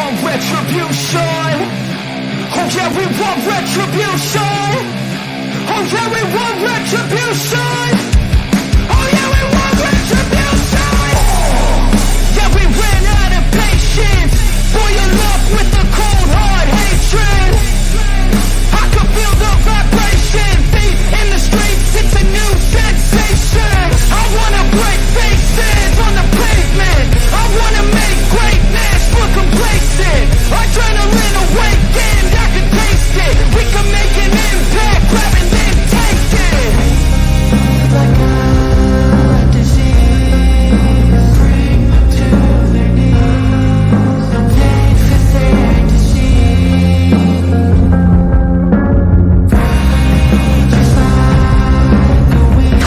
want retribution. Oh yeah, we want retribution. Oh yeah, we want retribution. Oh yeah, we want retribution. Yeah, we ran out of patience. Boil up with the cold hard hatred. I can feel the vibration. Feet in the streets, it's a new sensation. I wanna break faces on the pavement. I wanna make greatness look complacent. Adrenaline awakened, I can taste it. We can make an impact, grab and then take it. Like a disease, bring them to their knees. Face as their disease. Just like a weed.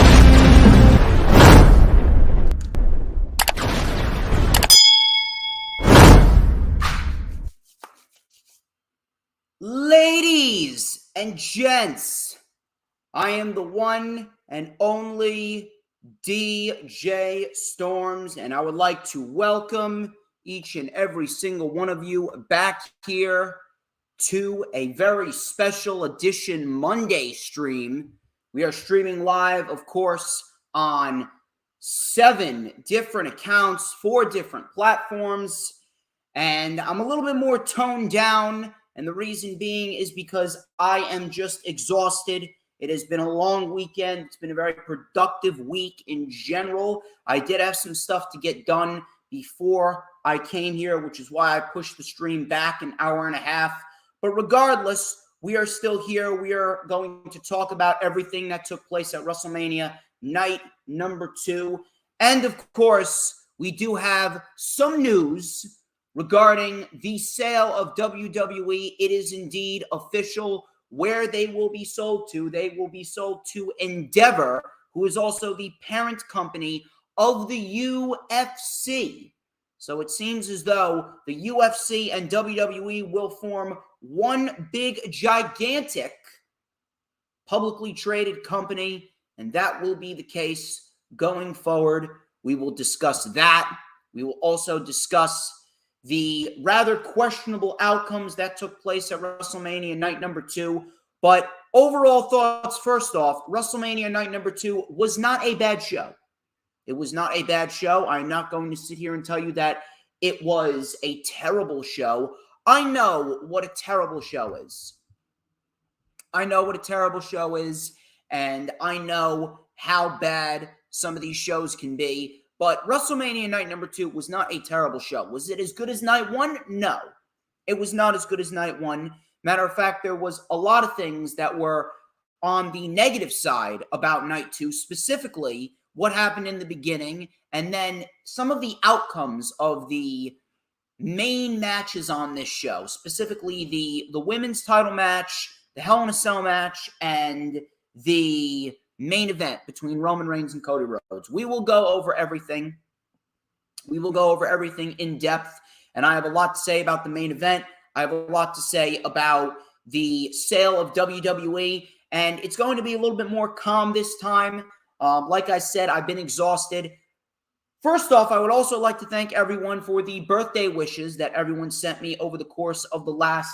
Ladies and gents, I am the one and only DJ Storms, and I would like to welcome each and every single one of you back here to a very special edition Monday stream. We are streaming live, of course, on 7 different accounts, 4 different platforms, and I'm a little bit more toned down. And the reason being is because I am just exhausted. It has been a long weekend. It's been a very productive week in general. I did have some stuff to get done before I came here, which is why I pushed the stream back an hour and a half. But regardless, we are still here. We are going to talk about everything that took place at WrestleMania night number 2. And of course, we do have some news regarding the sale of WWE. It is indeed official where they will be sold to. They will be sold to Endeavor, who is also the parent company of the UFC. So it seems as though the UFC and WWE will form one big, gigantic, publicly traded company, and that will be the case going forward. We will discuss that. We will also discuss the rather questionable outcomes that took place at WrestleMania night number 2. But overall thoughts, first off, WrestleMania night number 2 was not a bad show. It was not a bad show. I'm not going to sit here and tell you that it was a terrible show. I know what a terrible show is. I know what a terrible show is, and I know how bad some of these shows can be. But WrestleMania night number 2 was not a terrible show. Was it as good as night 1? No. It was not as good as night 1. Matter of fact, there was a lot of things that were on the negative side about night 2, specifically what happened in the beginning, and then some of the outcomes of the main matches on this show, specifically the women's title match, the Hell in a Cell match, and the main event between Roman Reigns and Cody Rhodes. We will go over everything. We will go over everything in depth, and I have a lot to say about the main event. I have a lot to say about the sale of WWE, and it's going to be a little bit more calm this time. Like I said, I've been exhausted. First off, I would also like to thank everyone for the birthday wishes that everyone sent me over the course of the last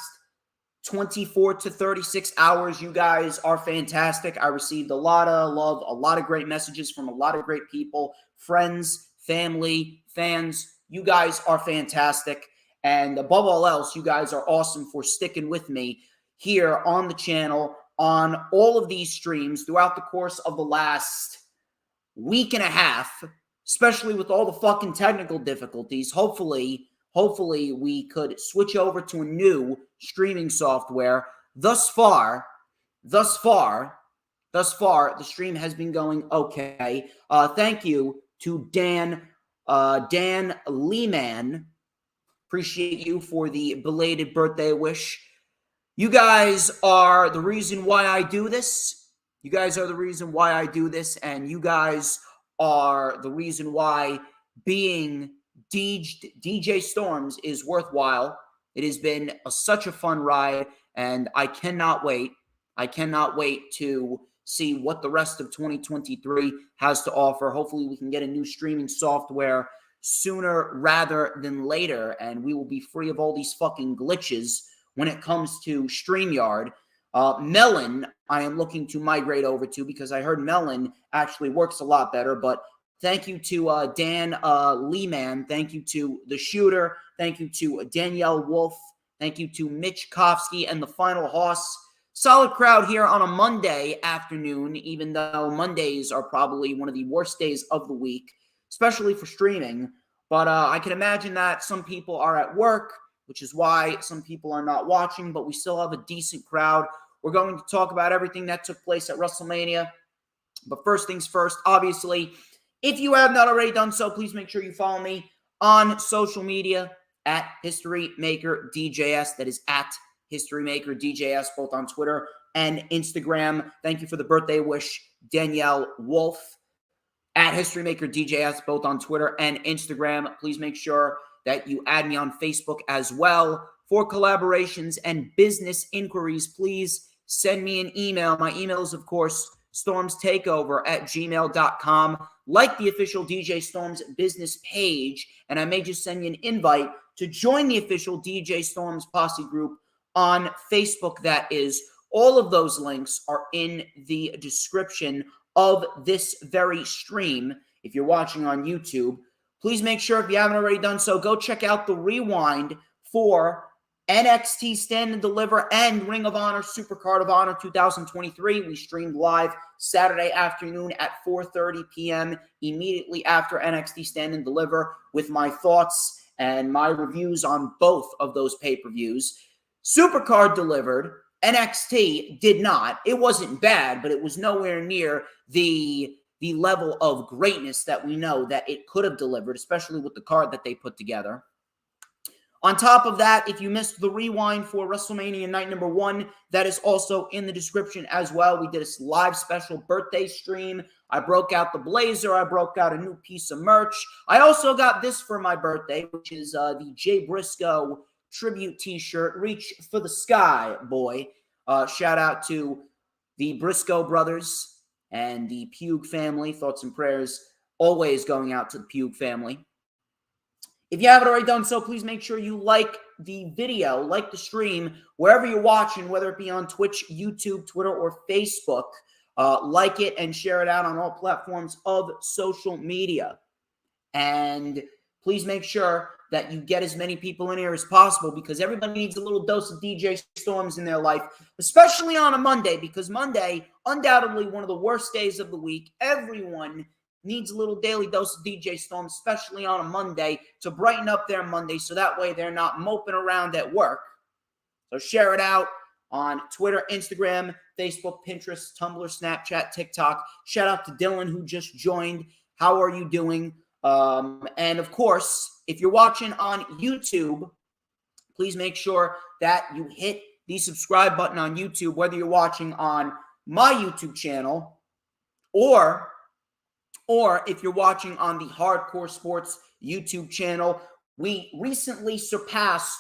24 to 36 hours. You guys are fantastic. I received a lot of love, a lot of great messages from a lot of great people, friends, family, fans. You guys are fantastic. And above all else, you guys are awesome for sticking with me here on the channel, on all of these streams throughout the course of the last week and a half, especially with all the fucking technical difficulties. Hopefully we could switch over to a new streaming software. Thus far, the stream has been going okay. Thank you to Dan Lehman. Appreciate you for the belated birthday wish. You guys are the reason why I do this. You guys are the reason why I do this, and you guys are the reason why being DJ Storms is worthwhile. It has been such a fun ride, and I cannot wait. I cannot wait to see what the rest of 2023 has to offer. Hopefully we can get a new streaming software sooner rather than later, and we will be free of all these fucking glitches when it comes to StreamYard. Melon, I am looking to migrate over to because I heard Melon actually works a lot better. But thank you to Dan Lehman. Thank you to The Shooter. Thank you to Danielle Wolf. Thank you to Mitch Kofsky and the Final Hoss. Solid crowd here on a Monday afternoon, even though Mondays are probably one of the worst days of the week, especially for streaming. But I can imagine that some people are at work, which is why some people are not watching, but we still have a decent crowd. We're going to talk about everything that took place at WrestleMania. But first things first, obviously, if you have not already done so, please make sure you follow me on social media at HistoryMakerDJS. That is at HistoryMakerDJS, both on Twitter and Instagram. Thank you for the birthday wish, Danielle Wolf. At HistoryMakerDJS, both on Twitter and Instagram. Please make sure that you add me on Facebook as well. For collaborations and business inquiries, please send me an email. My email is, of course, StormsTakeOver@gmail.com. Like the official DJ Storms business page, and I may just send you an invite to join the official DJ Storms Posse group on Facebook. That is, all of those links are in the description of this very stream. If you're watching on YouTube, please make sure, if you haven't already done so, go check out the rewind for NXT Stand and Deliver and Ring of Honor Supercard of Honor 2023. We streamed live Saturday afternoon at 4:30 p.m. immediately after NXT Stand and Deliver with my thoughts and my reviews on both of those pay-per-views. Supercard delivered. NXT did not. It wasn't bad, but it was nowhere near the level of greatness that we know that it could have delivered, especially with the card that they put together. On top of that, if you missed the rewind for WrestleMania Night Number 1, that is also in the description as well. We did a live special birthday stream. I broke out the blazer. I broke out a new piece of merch. I also got this for my birthday, which is the Jay Briscoe tribute t-shirt. Reach for the sky, boy. Shout out to the Briscoe brothers and the Pugh family. Thoughts and prayers always going out to the Pugh family. If you haven't already done so, please make sure you like the video, like the stream, wherever you're watching, whether it be on Twitch, YouTube, Twitter, or Facebook. Like it and share it out on all platforms of social media. And please make sure that you get as many people in here as possible, because everybody needs a little dose of DJ Storms in their life, especially on a Monday, because Monday, undoubtedly one of the worst days of the week. Everyone needs a little daily dose of DJ Storms, especially on a Monday, to brighten up their Monday, so that way they're not moping around at work. So share it out on Twitter, Instagram, Facebook, Pinterest, Tumblr, Snapchat, TikTok. Shout out to Dylan, who just joined. How are you doing? And of course, if you're watching on YouTube, please make sure that you hit the subscribe button on YouTube, whether you're watching on my YouTube channel or if you're watching on the Hardcore Sports YouTube channel. We recently surpassed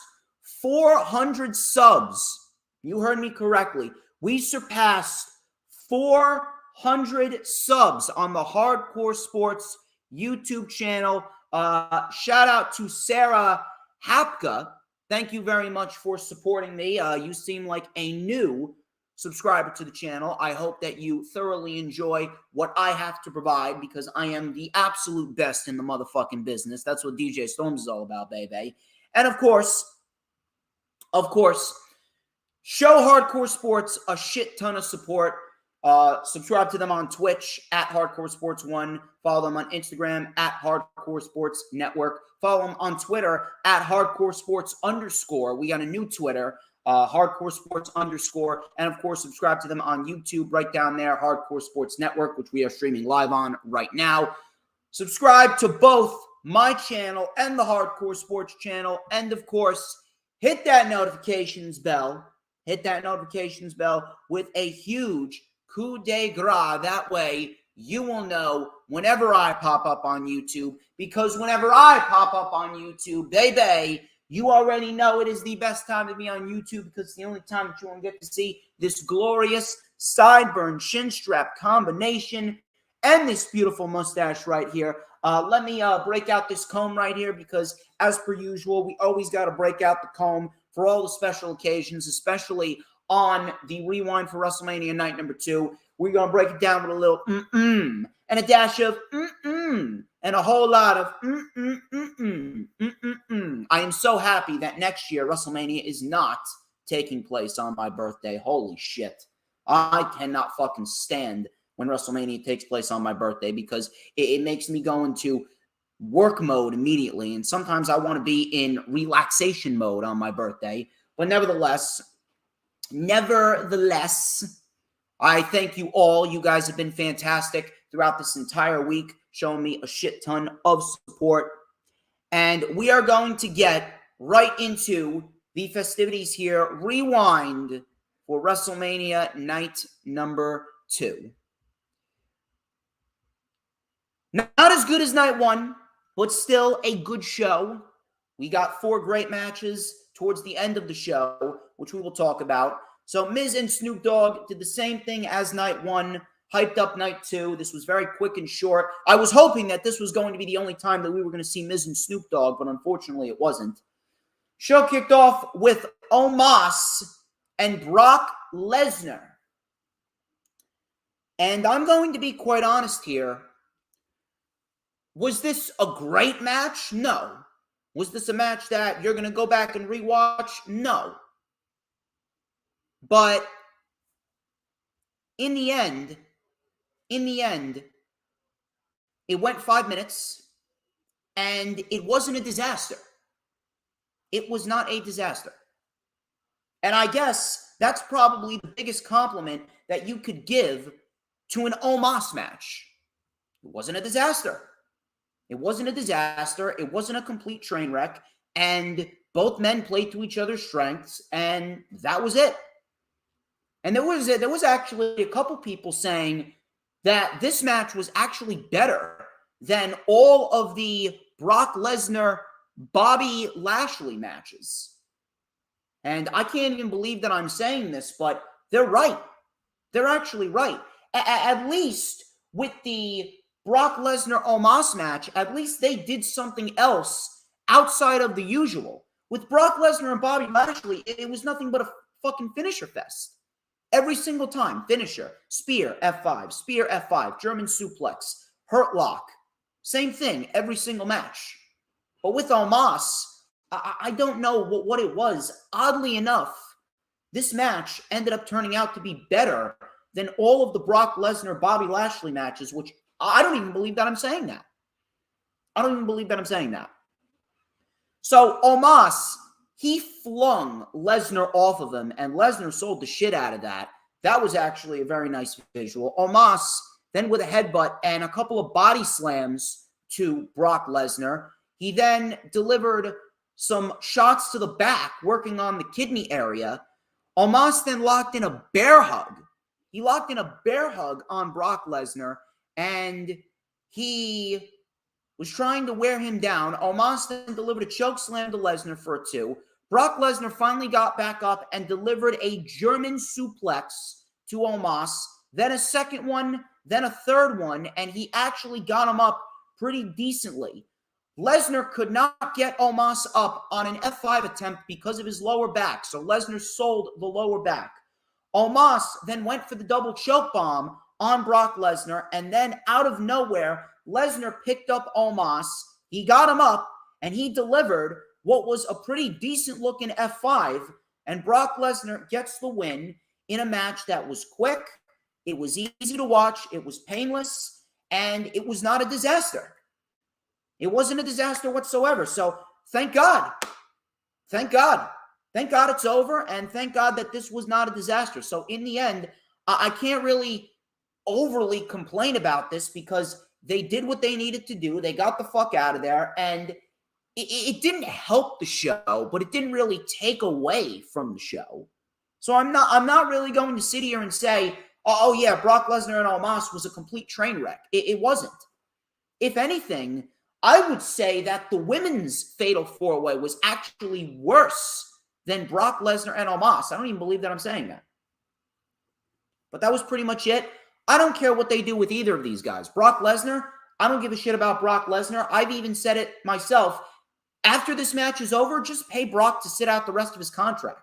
400 subs. You heard me correctly. We surpassed 400 subs on the Hardcore Sports YouTube channel. Shout out to Sarah Hapka. Thank you very much for supporting me. You seem like a new subscriber to the channel. I hope that you thoroughly enjoy what I have to provide, because I am the absolute best in the motherfucking business. That's what DJ Storms is all about, baby. And of course, show Hardcore Sports a shit ton of support. Subscribe to them on Twitch at Hardcore Sports 1. Follow them on Instagram at Hardcore Sports Network. Follow them on Twitter at Hardcore Sports _. We got a new Twitter, Hardcore Sports _. And of course, subscribe to them on YouTube right down there, Hardcore Sports Network, which we are streaming live on right now. Subscribe to both my channel and the Hardcore Sports channel. And of course, hit that notifications bell. Hit that notifications bell with a huge coup de grace. That way, you will know whenever I pop up on YouTube, because whenever I pop up on YouTube, baby, you already know it is the best time to be on YouTube, because it's the only time that you won't get to see this glorious sideburn shin strap combination and this beautiful mustache right here. Let me break out this comb right here because, as per usual, we always got to break out the comb for all the special occasions, especially on the Rewind for WrestleMania Night number 2. We're going to break it down with a little and a dash of and a whole lot of I am so happy that next year WrestleMania is not taking place on my birthday. Holy shit. I cannot fucking stand when WrestleMania takes place on my birthday because it makes me go into work mode immediately. And sometimes I want to be in relaxation mode on my birthday. But nevertheless, I thank you all. You guys have been fantastic throughout this entire week, showing me a shit ton of support. And we are going to get right into the festivities here. Rewind for WrestleMania Night number 2. Not as good as Night 1, but still a good show. We got 4 great matches towards the end of the show, which we will talk about. So Miz and Snoop Dogg did the same thing as Night 1, hyped up Night 2. This was very quick and short. I was hoping that this was going to be the only time that we were going to see Miz and Snoop Dogg, but unfortunately it wasn't. Show kicked off with Omos and Brock Lesnar. And I'm going to be quite honest here. Was this a great match? No. Was this a match that you're going to go back and rewatch? No. But in the end, it went 5 minutes, and it wasn't a disaster. It was not a disaster. And I guess that's probably the biggest compliment that you could give to an Omos match. It wasn't a disaster. It wasn't a disaster. It wasn't a complete train wreck. And both men played to each other's strengths, and that was it. And there was actually a couple people saying that this match was actually better than all of the Brock Lesnar, Bobby Lashley matches. And I can't even believe that I'm saying this, but they're right. They're actually right. At least with the Brock Lesnar Omos match, at least they did something else outside of the usual. With Brock Lesnar and Bobby Lashley, it was nothing but a fucking finisher fest. Every single time, finisher, spear, F5, German suplex, hurt lock. Same thing every single match. But with Omos, I don't know what it was. Oddly enough, this match ended up turning out to be better than all of the Brock Lesnar, Bobby Lashley matches, which I don't even believe that I'm saying that. So Omos, he flung Lesnar off of him, and Lesnar sold the shit out of that. That was actually a very nice visual. Omos, then with a headbutt and a couple of body slams to Brock Lesnar, he then delivered some shots to the back, working on the kidney area. Omos then locked in a bear hug. He locked in a bear hug on Brock Lesnar, and he was trying to wear him down. Omos then delivered a choke slam to Lesnar for a 2. Brock Lesnar finally got back up and delivered a German suplex to Omos, then a second one, then a third one, and he actually got him up pretty decently. Lesnar could not get Omos up on an F5 attempt because of his lower back, so Lesnar sold the lower back. Omos then went for the double choke bomb on Brock Lesnar, and then out of nowhere, Lesnar picked up Omos. He got him up, and he delivered what was a pretty decent-looking F5, and Brock Lesnar gets the win in a match that was quick, it was easy to watch, it was painless, and it was not a disaster. It wasn't a disaster whatsoever, so thank God. Thank God. Thank God it's over, and thank God that this was not a disaster. So in the end, I can't really overly complain about this because they did what they needed to do. They got the fuck out of there, and it didn't help the show, but it didn't really take away from the show. So I'm not really going to sit here and say, oh yeah, Brock Lesnar and Omos was a complete train wreck. It wasn't. If anything, I would say that the women's Fatal 4-Way was actually worse than Brock Lesnar and Omos. I don't even believe that I'm saying that. But that was pretty much it. I don't care what they do with either of these guys. Brock Lesnar, I don't give a shit about Brock Lesnar. I've even said it myself. After this match is over, just pay Brock to sit out the rest of his contract.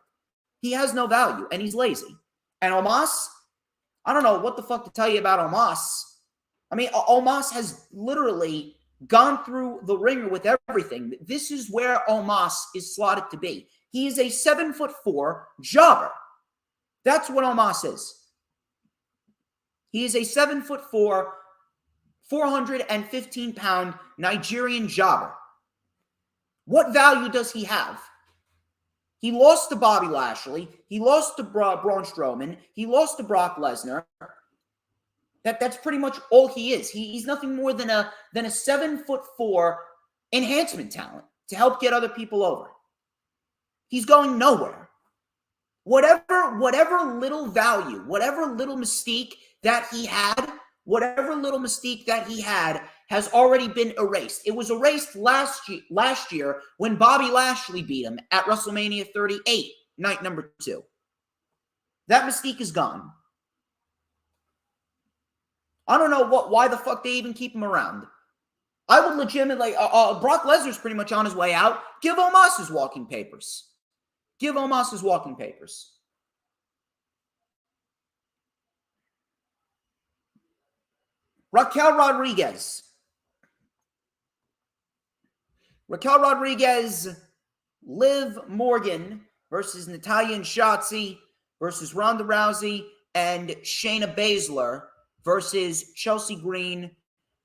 He has no value, and he's lazy. And Omos, I don't know what the fuck to tell you about Omos. I mean, Omos has literally gone through the ringer with everything. This is where Omos is slotted to be. He is a 7'4" jobber. That's what Omos is. He is a 7'4", 415-pound Nigerian jobber. What value does he have? He lost to Bobby Lashley. He lost to Braun Strowman. He lost to Brock Lesnar. That's pretty much all he is. He's nothing more than a 7'4" enhancement talent to help get other people over. He's going nowhere. Whatever little value, whatever little mystique that he had, has already been erased. It was erased last year when Bobby Lashley beat him at WrestleMania 38, night number 2. That mystique is gone. I don't know why the fuck they even keep him around. I would legitimately, Brock Lesnar's pretty much on his way out. Give Omos his walking papers. Raquel Rodriguez, Liv Morgan versus Natalya and Shotzi versus Ronda Rousey and Shayna Baszler versus Chelsea Green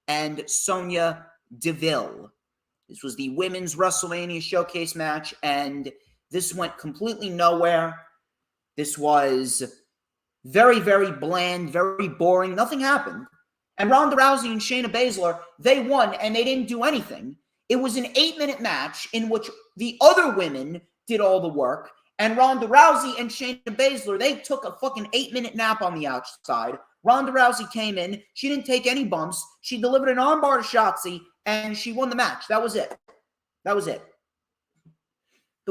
and Sonya Deville. This was the women's WrestleMania showcase match, and this went completely nowhere. This was very, very bland, very boring. Nothing happened. And Ronda Rousey and Shayna Baszler, they won, and they didn't do anything. It was an 8-minute match in which the other women did all the work, and Ronda Rousey and Shayna Baszler, they took a fucking 8-minute nap on the outside. Ronda Rousey came in. She didn't take any bumps. She delivered an armbar to Shotzi, and she won the match. That was it. The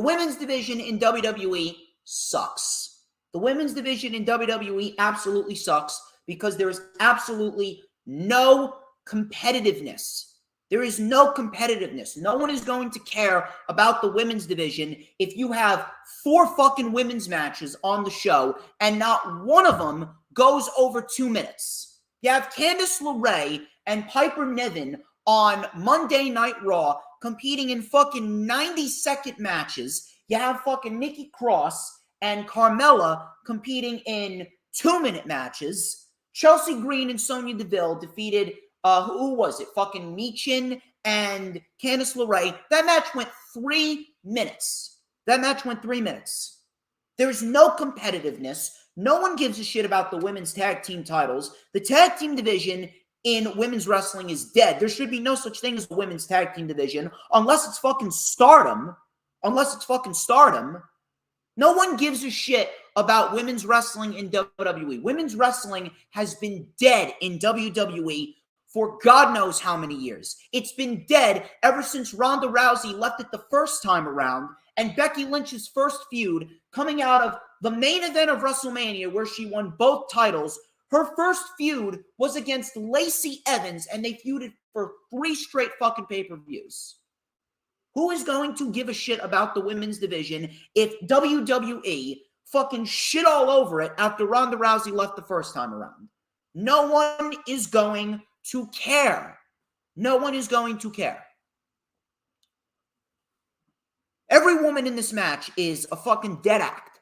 women's division in WWE sucks. The women's division in WWE absolutely sucks because there is absolutely no competitiveness. There is no competitiveness. No one is going to care about the women's division if you have 4 fucking women's matches on the show and not one of them goes over 2 minutes. You have Candice LeRae and Piper Niven on Monday Night Raw competing in fucking 90-second matches. You have fucking Nikki Cross and Carmella competing in 2-minute matches. Chelsea Green and Sonya Deville defeated, who was it? Fucking Michin and Candice LeRae. That match went 3 minutes. There's no competitiveness. No one gives a shit about the women's tag team titles. The tag team division in women's wrestling is dead. There should be no such thing as a women's tag team division unless it's fucking Stardom. No one gives a shit about women's wrestling in WWE. Women's wrestling has been dead in WWE for God knows how many years. It's been dead ever since Ronda Rousey left it the first time around, and Becky Lynch's first feud coming out of the main event of WrestleMania where she won both titles. Her first feud was against Lacey Evans, and they feuded for 3 straight fucking pay-per-views. Who is going to give a shit about the women's division if WWE fucking shit all over it after Ronda Rousey left the first time around? No one is going to care. Every woman in this match is a fucking dead act.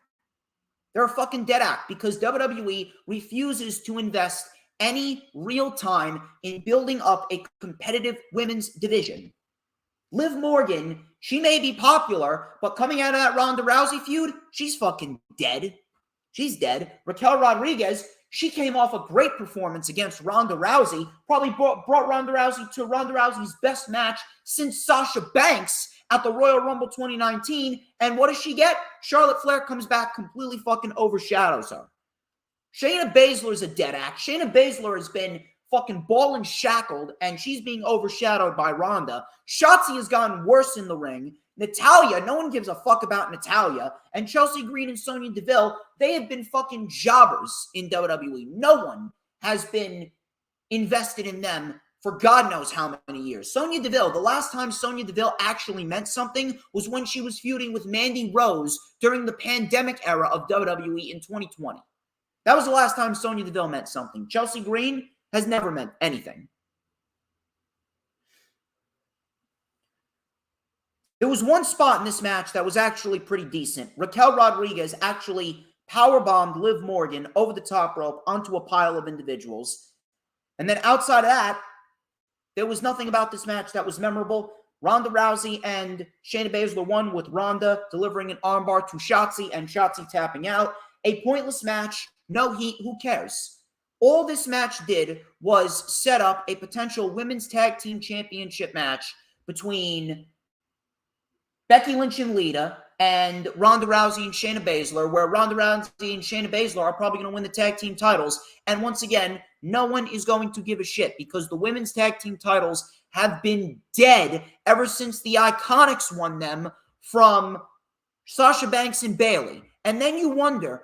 They're a fucking dead act because WWE refuses to invest any real time in building up a competitive women's division. Liv Morgan, she may be popular, but coming out of that Ronda Rousey feud, she's fucking dead. She's dead. Raquel Rodriguez, she came off a great performance against Ronda Rousey, probably brought Ronda Rousey to Ronda Rousey's best match since Sasha Banks at the Royal Rumble 2019. And what does she get? Charlotte Flair comes back, completely fucking overshadows her. Shayna Baszler is a dead act. Shayna Baszler has been fucking ball and shackled, and she's being overshadowed by Ronda. Shotzi has gotten worse in the ring. Natalya, no one gives a fuck about Natalya. And Chelsea Green and Sonya Deville, they have been fucking jobbers in WWE. No one has been invested in them for God knows how many years. Sonya Deville, the last time Sonya Deville actually meant something was when she was feuding with Mandy Rose during the pandemic era of WWE in 2020. That was the last time Sonya Deville meant something. Chelsea Green has never meant anything. There was one spot in this match that was actually pretty decent. Raquel Rodriguez actually powerbombed Liv Morgan over the top rope onto a pile of individuals. And then outside of that, there was nothing about this match that was memorable. Ronda Rousey and Shayna Baszler won with Ronda delivering an armbar to Shotzi and Shotzi tapping out. A pointless match. No heat. Who cares? All this match did was set up a potential women's tag team championship match between Becky Lynch and Lita and Ronda Rousey and Shayna Baszler, where Ronda Rousey and Shayna Baszler are probably going to win the tag team titles. And once again, no one is going to give a shit because the women's tag team titles have been dead ever since the Iconics won them from Sasha Banks and Bayley. And then you wonder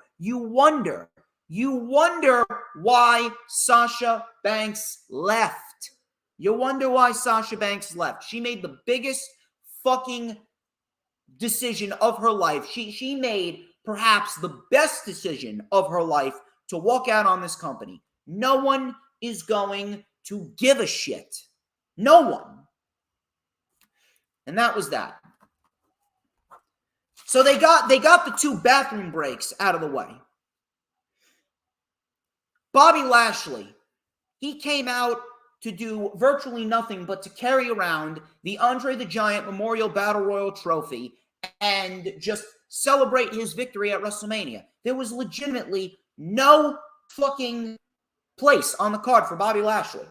why Sasha Banks left. You wonder why Sasha Banks left. She made the biggest fucking decision of her life. She made perhaps the best decision of her life to walk out on this company. No one is going to give a shit. No one. And that was that. So they got the 2 bathroom breaks out of the way. Bobby Lashley, he came out to do virtually nothing but to carry around the Andre the Giant Memorial Battle Royal Trophy and just celebrate his victory at WrestleMania. There was legitimately no fucking place on the card for Bobby Lashley.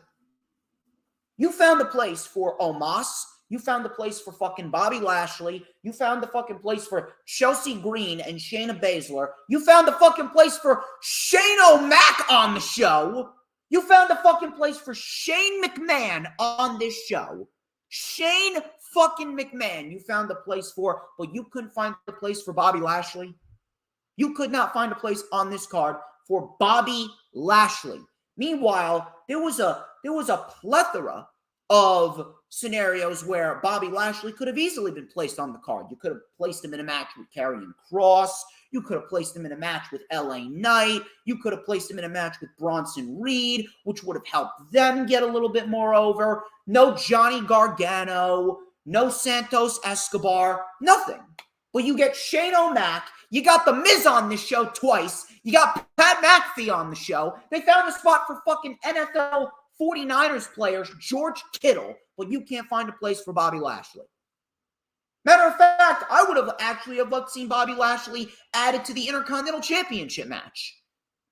You found a place for Omos. You found the place for fucking Bobby Lashley. You found the fucking place for Chelsea Green and Shayna Baszler. You found the fucking place for Shane O'Mac on the show. You found the fucking place for Shane McMahon on this show. Shane fucking McMahon you found the place for, but you couldn't find the place for Bobby Lashley. You could not find a place on this card for Bobby Lashley. Meanwhile, there was a plethora of scenarios where Bobby Lashley could have easily been placed on the card. You could have placed him in a match with Karrion Kross. You could have placed him in a match with LA Knight. You could have placed him in a match with Bronson Reed, which would have helped them get a little bit more over. No Johnny Gargano, no Santos Escobar, nothing. But you get Shane O'Mac. You got The Miz on this show twice. You got Pat McAfee on the show. They found a spot for fucking NFL 49ers players, George Kittle, but you can't find a place for Bobby Lashley. Matter of fact, I would have actually loved seen Bobby Lashley added to the Intercontinental Championship match.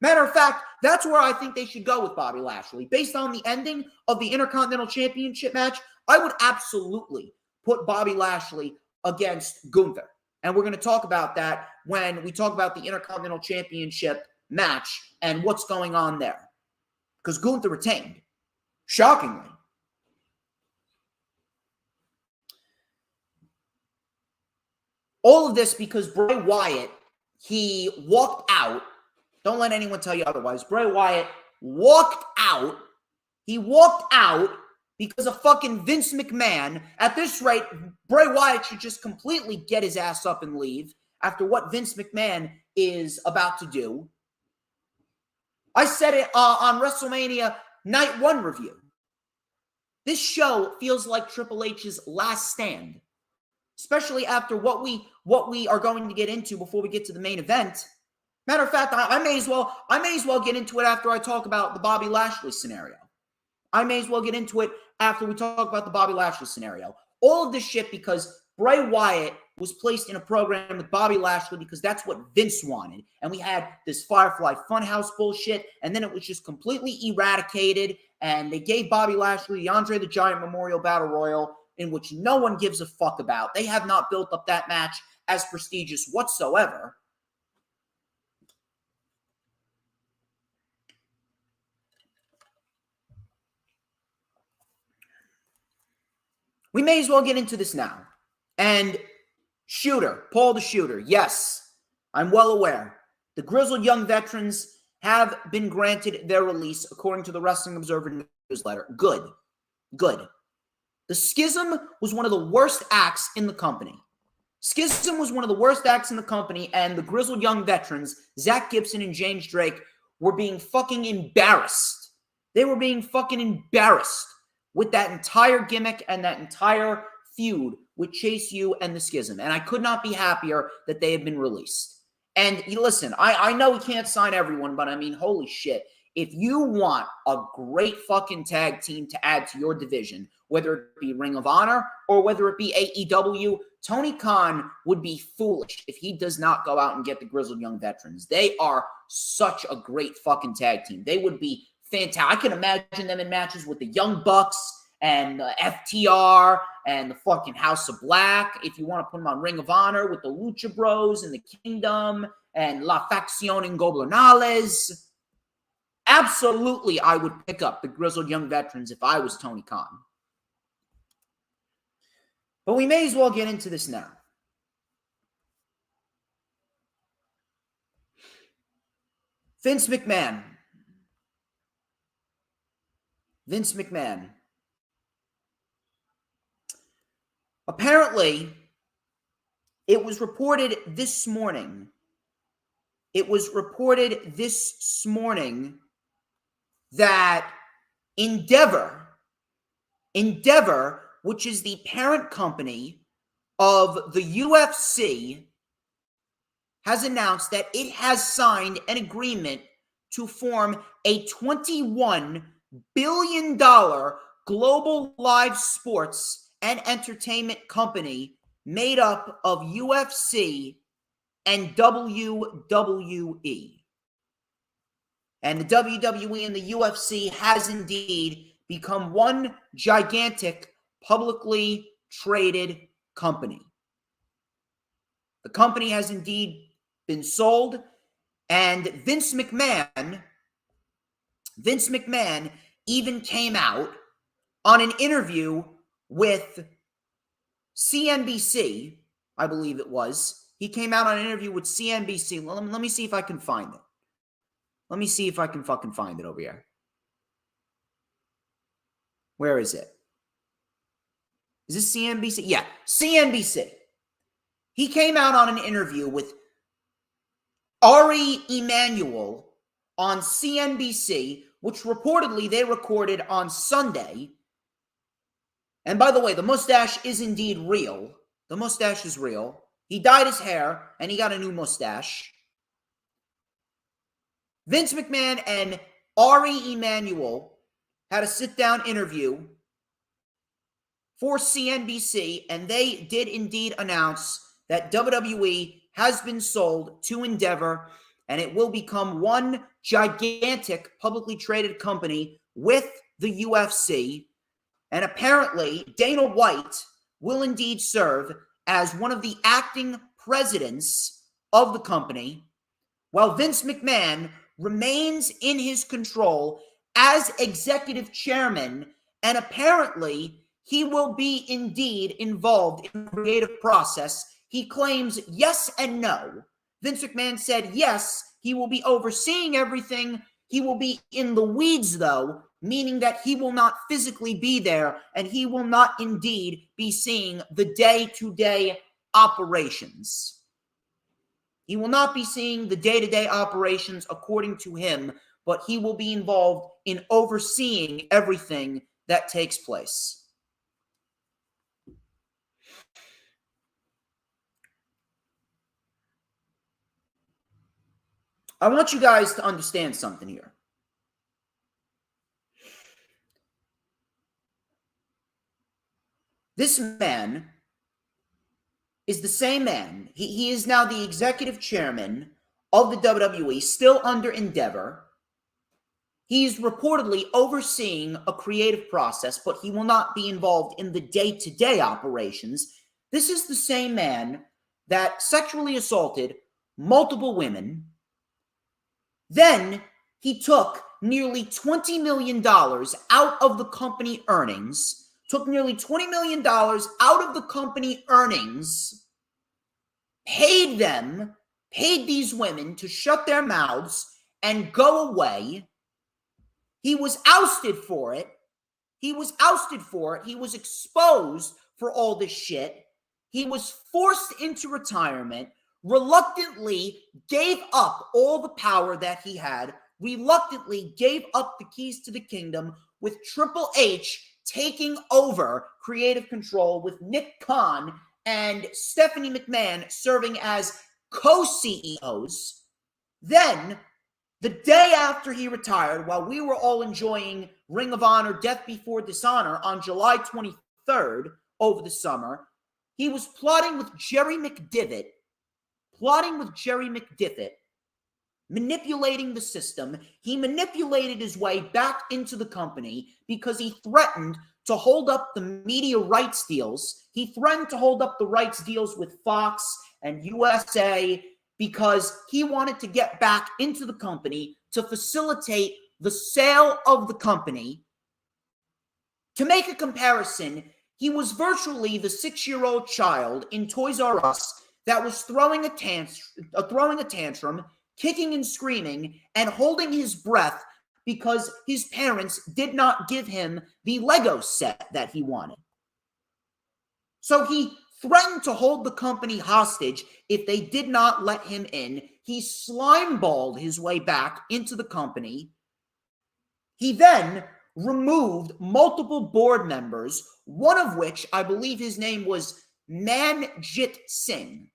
Matter of fact, that's where I think they should go with Bobby Lashley. Based on the ending of the Intercontinental Championship match, I would absolutely put Bobby Lashley against Gunther. And we're going to talk about that when we talk about the Intercontinental Championship match and what's going on there. Because Gunther retained. Shockingly. All of this because Bray Wyatt, he walked out. Don't let anyone tell you otherwise. Bray Wyatt walked out. He walked out because of fucking Vince McMahon. At this rate, Bray Wyatt should just completely get his ass up and leave after what Vince McMahon is about to do. I said it on WrestleMania Night 1 review. This show feels like Triple H's last stand, especially after what we are going to get into before we get to the main event. Matter of fact, I may as well get into it after I talk about the Bobby Lashley scenario. I may as well get into it after we talk about the Bobby Lashley scenario. All of this shit because Bray Wyatt was placed in a program with Bobby Lashley because that's what Vince wanted. And we had this Firefly Funhouse bullshit, and then it was just completely eradicated, and they gave Bobby Lashley the Andre the Giant Memorial Battle Royal, in which no one gives a fuck about. They have not built up that match as prestigious whatsoever. We may as well get into this now. And Shooter, Paul the Shooter, yes, I'm well aware. The grizzled young veterans have been granted their release according to the Wrestling Observer newsletter. Good. Good. The Schism was one of the worst acts in the company. Schism was one of the worst acts in the company, and the grizzled young veterans, Zach Gibson and James Drake, were being fucking embarrassed. They were being fucking embarrassed with that entire gimmick and that entire feud with Chase U and the Schism. And I could not be happier that they have been released. And listen, I know we can't sign everyone, but I mean, holy shit. If you want a great fucking tag team to add to your division, whether it be Ring of Honor or whether it be AEW, Tony Khan would be foolish if he does not go out and get the grizzled young veterans. They are such a great fucking tag team. They would be fantastic. I can imagine them in matches with the Young Bucks and FTR and the fucking House of Black. If you want to put them on Ring of Honor with the Lucha Bros and the Kingdom and La Facción Ingobernales. Absolutely, I would pick up the grizzled young veterans if I was Tony Khan. But we may as well get into this now. Vince McMahon. Vince McMahon. Apparently, it was reported this morning. That Endeavor, which is the parent company of the UFC, has announced that it has signed an agreement to form a $21 billion global live sports and entertainment company made up of UFC and WWE. And the WWE and the UFC has indeed become one gigantic publicly traded company. The company has indeed been sold, and Vince McMahon even came out on an interview with CNBC, I believe it was. He came out on an interview with CNBC. Let me see if I can find it. Let me see if I can fucking find it over here. Where is it? Is this CNBC? Yeah, CNBC. He came out on an interview with Ari Emanuel on CNBC, which reportedly they recorded on Sunday. And by the way, the mustache is indeed real. The mustache is real. He dyed his hair, and he got a new mustache. Vince McMahon and Ari Emanuel had a sit-down interview for CNBC, and they did indeed announce that WWE has been sold to Endeavor, and it will become one gigantic publicly traded company with the UFC. And apparently, Dana White will indeed serve as one of the acting presidents of the company, while Vince McMahon remains in his control as executive chairman, and apparently he will be indeed involved in the creative process. He claims yes and no. Vince McMahon said yes, he will be overseeing everything. He will be in the weeds, though, meaning that he will not physically be there, and he will not indeed be seeing the day-to-day operations. He will not be seeing the day-to-day operations according to him, but he will be involved in overseeing everything that takes place. I want you guys to understand something here. This man is the same man. He is now the executive chairman of the WWE, still under Endeavor. He's reportedly overseeing a creative process, but he will not be involved in the day-to-day operations. This is the same man that sexually assaulted multiple women. Then he took nearly $20 million out of the company earnings, took nearly $20 million out of the company earnings, paid these women to shut their mouths, and go away. He was ousted for it. He was ousted for it. He was exposed for all this shit. He was forced into retirement, reluctantly gave up all the power that he had, reluctantly gave up the keys to the kingdom, with Triple H taking over creative control, with Nick Khan and Stephanie McMahon serving as co-CEOs. Then, the day after he retired, while we were all enjoying Ring of Honor Death Before Dishonor on July 23rd over the summer, he was plotting with Jerry McDevitt, manipulating the system. He manipulated his way back into the company because he threatened to hold up the media rights deals. He threatened to hold up the rights deals with Fox and USA because he wanted to get back into the company to facilitate the sale of the company. To make a comparison, he was virtually the 6-year-old child in Toys R Us that was throwing a tantrum, kicking and screaming, and holding his breath because his parents did not give him the Lego set that he wanted. So he threatened to hold the company hostage if they did not let him in. He slimeballed his way back into the company. He then removed multiple board members, one of which I believe his name was Manjit Singh.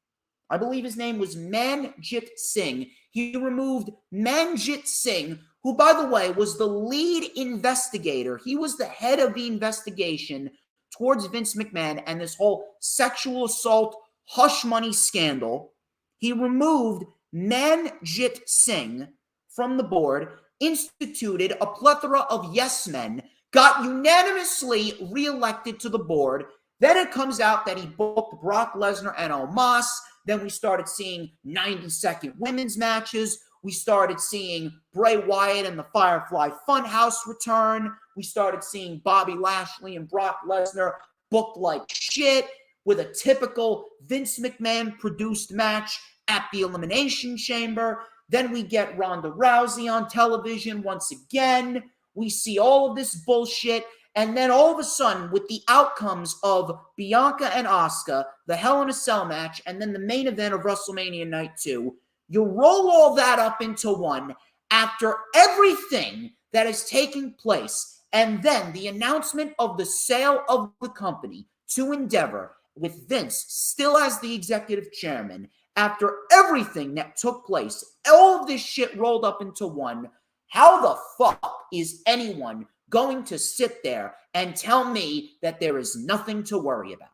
He removed Manjit Singh, who, by the way, was the lead investigator. He was the head of the investigation towards Vince McMahon and this whole sexual assault hush money scandal. He removed Manjit Singh from the board, instituted a plethora of yes men, got unanimously reelected to the board. Then it comes out that he booked Brock Lesnar and Omos. Then we started seeing 90-second women's matches. We started seeing Bray Wyatt and the Firefly Funhouse return. We started seeing Bobby Lashley and Brock Lesnar booked like shit with a typical Vince McMahon produced match at the Elimination Chamber. Then we get Ronda Rousey on television once again. We see all of this bullshit. And then all of a sudden, with the outcomes of Bianca and Asuka, the Hell in a Cell match, and then the main event of WrestleMania Night 2, you roll all that up into one after everything that is taking place, and then the announcement of the sale of the company to Endeavor, with Vince still as the executive chairman. After everything that took place, all of this shit rolled up into one, how the fuck is anyone going to sit there and tell me that there is nothing to worry about?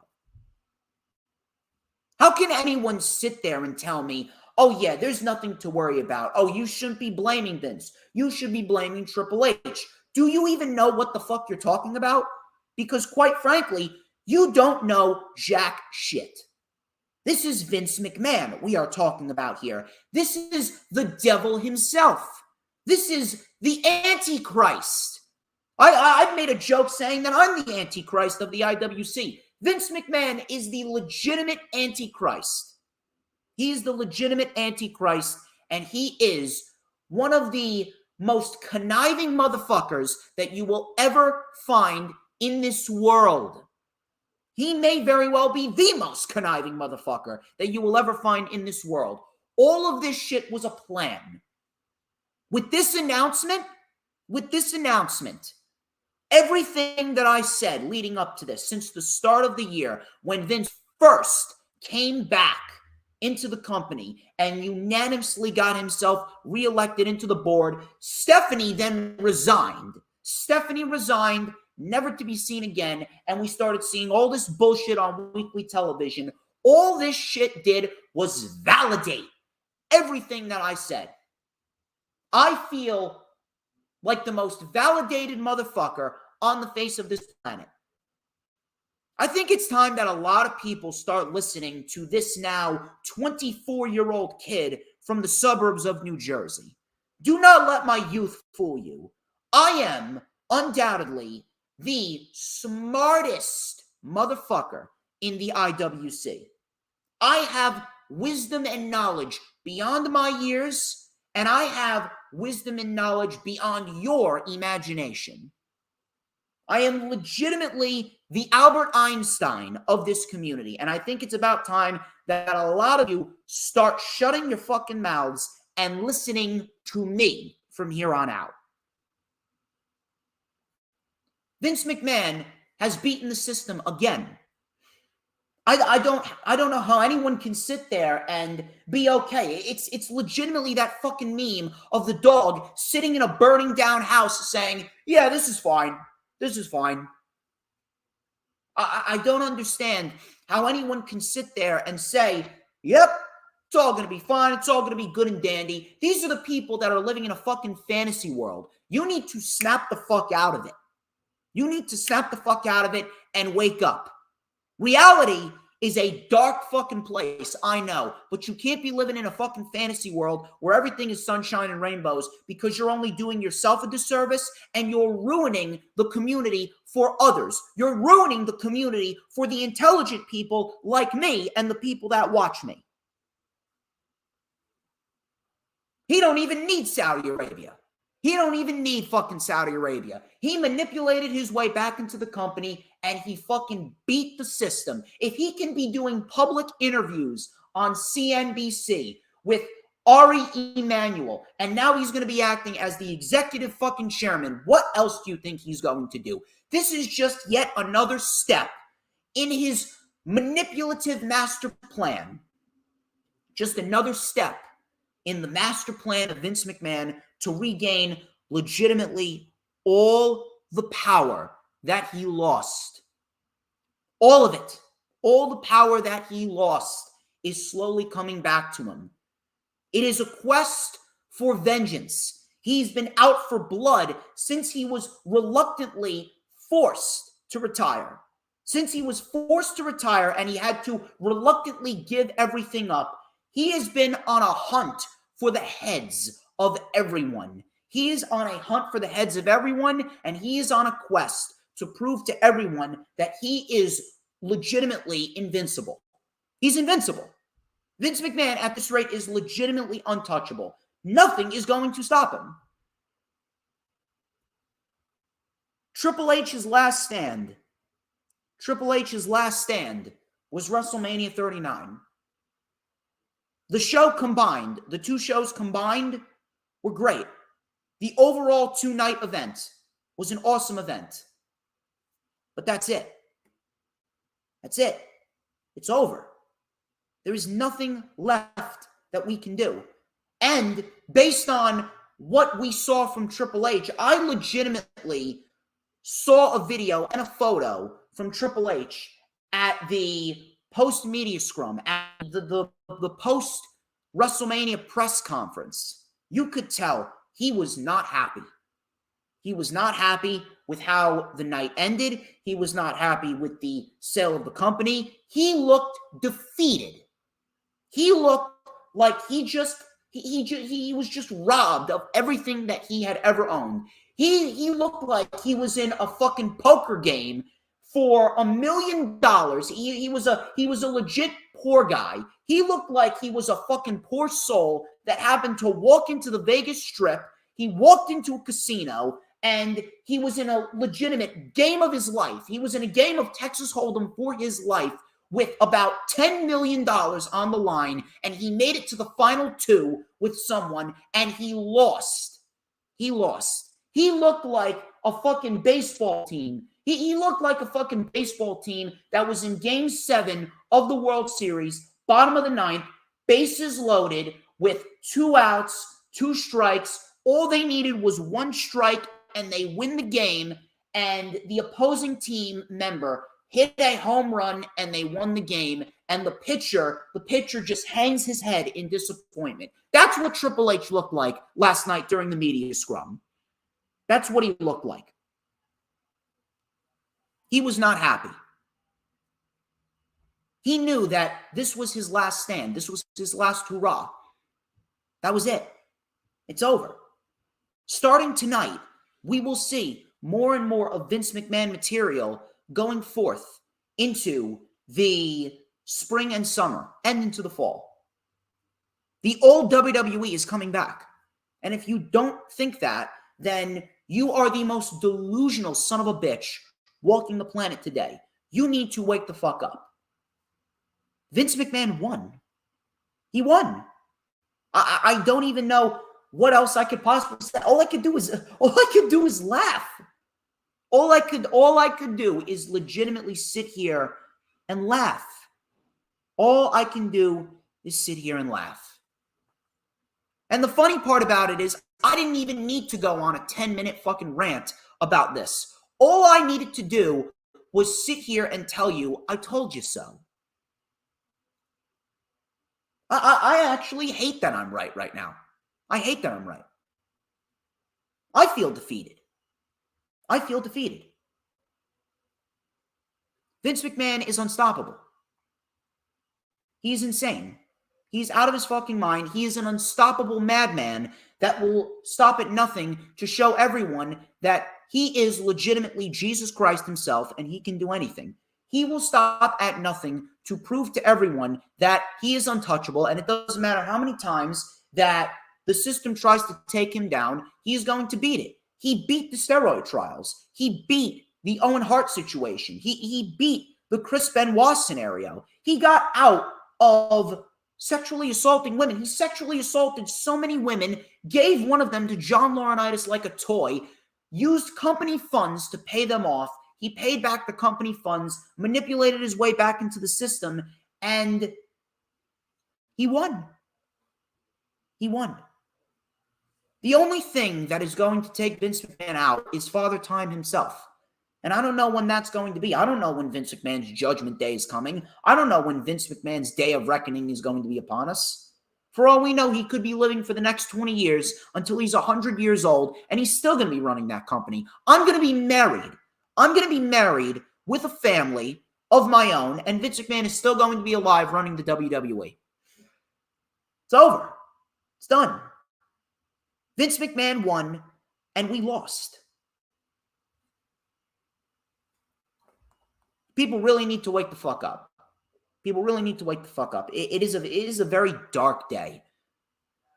How can anyone sit there and tell me, oh yeah, there's nothing to worry about. Oh, you shouldn't be blaming Vince. You should be blaming Triple H. Do you even know what the fuck you're talking about? Because quite frankly, you don't know jack shit. This is Vince McMahon we are talking about here. This is the devil himself. This is the Antichrist. I've made a joke saying that I'm the Antichrist of the IWC. Vince McMahon is the legitimate Antichrist. He is the legitimate Antichrist, and he is one of the most conniving motherfuckers that you will ever find in this world. He may very well be the most conniving motherfucker that you will ever find in this world. All of this shit was a plan. With this announcement, everything that I said leading up to this, since the start of the year, when Vince first came back into the company and unanimously got himself reelected into the board, Stephanie then resigned. Never to be seen again, and we started seeing all this bullshit on weekly television. All this shit did was validate everything that I said. I feel like the most validated motherfucker on the face of this planet. I think it's time that a lot of people start listening to this now 24-year-old kid from the suburbs of New Jersey. Do not let my youth fool you. I am undoubtedly the smartest motherfucker in the IWC. I have wisdom and knowledge beyond my years, and I have wisdom and knowledge beyond your imagination. I am legitimately the Albert Einstein of this community, and I think it's about time that a lot of you start shutting your fucking mouths and listening to me from here on out. Vince McMahon has beaten the system again. I don't know how anyone can sit there and be okay. It's legitimately that fucking meme of the dog sitting in a burning down house saying, yeah, this is fine. This is fine. I don't understand how anyone can sit there and say, yep, it's all going to be fine. It's all going to be good and dandy. These are the people that are living in a fucking fantasy world. You need to snap the fuck out of it. You need to snap the fuck out of it and wake up. Reality is a dark fucking place, I know, but you can't be living in a fucking fantasy world where everything is sunshine and rainbows because you're only doing yourself a disservice and you're ruining the community for others. You're ruining the community for the intelligent people like me and the people that watch me. He don't even need Saudi Arabia. He don't even need fucking Saudi Arabia. He manipulated his way back into the company and he fucking beat the system. If he can be doing public interviews on CNBC with Ari Emanuel, and now he's going to be acting as the executive fucking chairman, what else do you think he's going to do? This is just yet another step in his manipulative master plan. Just another step in the master plan of Vince McMahon to regain legitimately all the power that he lost. All of it. All the power that he lost is slowly coming back to him. It is a quest for vengeance. He's been out for blood since he was reluctantly forced to retire. Since he was forced to retire and he had to reluctantly give everything up, he has been on a hunt for the heads of everyone. He is on a hunt for the heads of everyone, and he is on a quest to prove to everyone that he is legitimately invincible. He's invincible. Vince McMahon at this rate is legitimately untouchable. Nothing is going to stop him. Triple H's last stand. Triple H's last stand was WrestleMania 39. The show combined, the two shows combined were great. The overall two-night event was an awesome event. But that's it. That's it. It's over. There is nothing left that we can do. And based on what we saw from Triple H, I legitimately saw a video and a photo from Triple H at the post-media scrum, at the post-WrestleMania press conference. You could tell he was not happy. He was not happy with how the night ended. He was not happy with the sale of the company. He looked defeated. He looked like he was just robbed of everything that he had ever owned. He looked like he was in a fucking poker game for $1 million. He was a legit poor guy. He looked like he was a fucking poor soul that happened to walk into the Vegas Strip. He walked into a casino and he was in a legitimate game of his life. He was in a game of Texas Hold'em for his life with about $10 million on the line, and he made it to the final two with someone, and he lost. He lost. He looked like a fucking baseball team. He looked like a fucking baseball team that was in Game 7 of the World Series, bottom of the ninth, bases loaded with 2 outs, 2 strikes. All they needed was 1 strike, and they win the game, and the opposing team member hit a home run, and they won the game, and the pitcher just hangs his head in disappointment. That's what Triple H looked like last night during the media scrum. That's what he looked like. He was not happy. He knew that this was his last stand. This was his last hurrah. That was it. It's over. Starting tonight, we will see more and more of Vince McMahon material going forth into the spring and summer and into the fall. The old WWE is coming back. And if you don't think that, then you are the most delusional son of a bitch walking the planet today. You need to wake the fuck up. Vince McMahon won. He won. I don't even know what else I could possibly say. All I could do is laugh. All I could do is legitimately sit here and laugh. All I can do is sit here and laugh. And the funny part about it is I didn't even need to go on a 10-minute fucking rant about this. All I needed to do was sit here and tell you, I told you so. I actually hate that I'm right now. I hate that I'm right. I feel defeated. Vince McMahon is unstoppable. He's insane. He's out of his fucking mind. He is an unstoppable madman that will stop at nothing to show everyone that he is legitimately Jesus Christ himself and he can do anything. He will stop at nothing to prove to everyone that he is untouchable, and it doesn't matter how many times that the system tries to take him down, he is going to beat it. He beat the steroid trials. He beat the Owen Hart situation. He beat the Chris Benoit scenario. He got out of sexually assaulting women. He sexually assaulted so many women, gave one of them to John Laurinaitis like a toy, used company funds to pay them off. He paid back the company funds, manipulated his way back into the system, and he won. He won. The only thing that is going to take Vince McMahon out is Father Time himself. And I don't know when that's going to be. I don't know when Vince McMahon's judgment day is coming. I don't know when Vince McMahon's day of reckoning is going to be upon us. For all we know, he could be living for the next 20 years until he's 100 years old, and he's still going to be running that company. I'm going to be married. I'm going to be married with a family of my own, and Vince McMahon is still going to be alive running the WWE. It's over. It's done. Vince McMahon won, and we lost. People really need to wake the fuck up. People really need to wake the fuck up. It is a very dark day.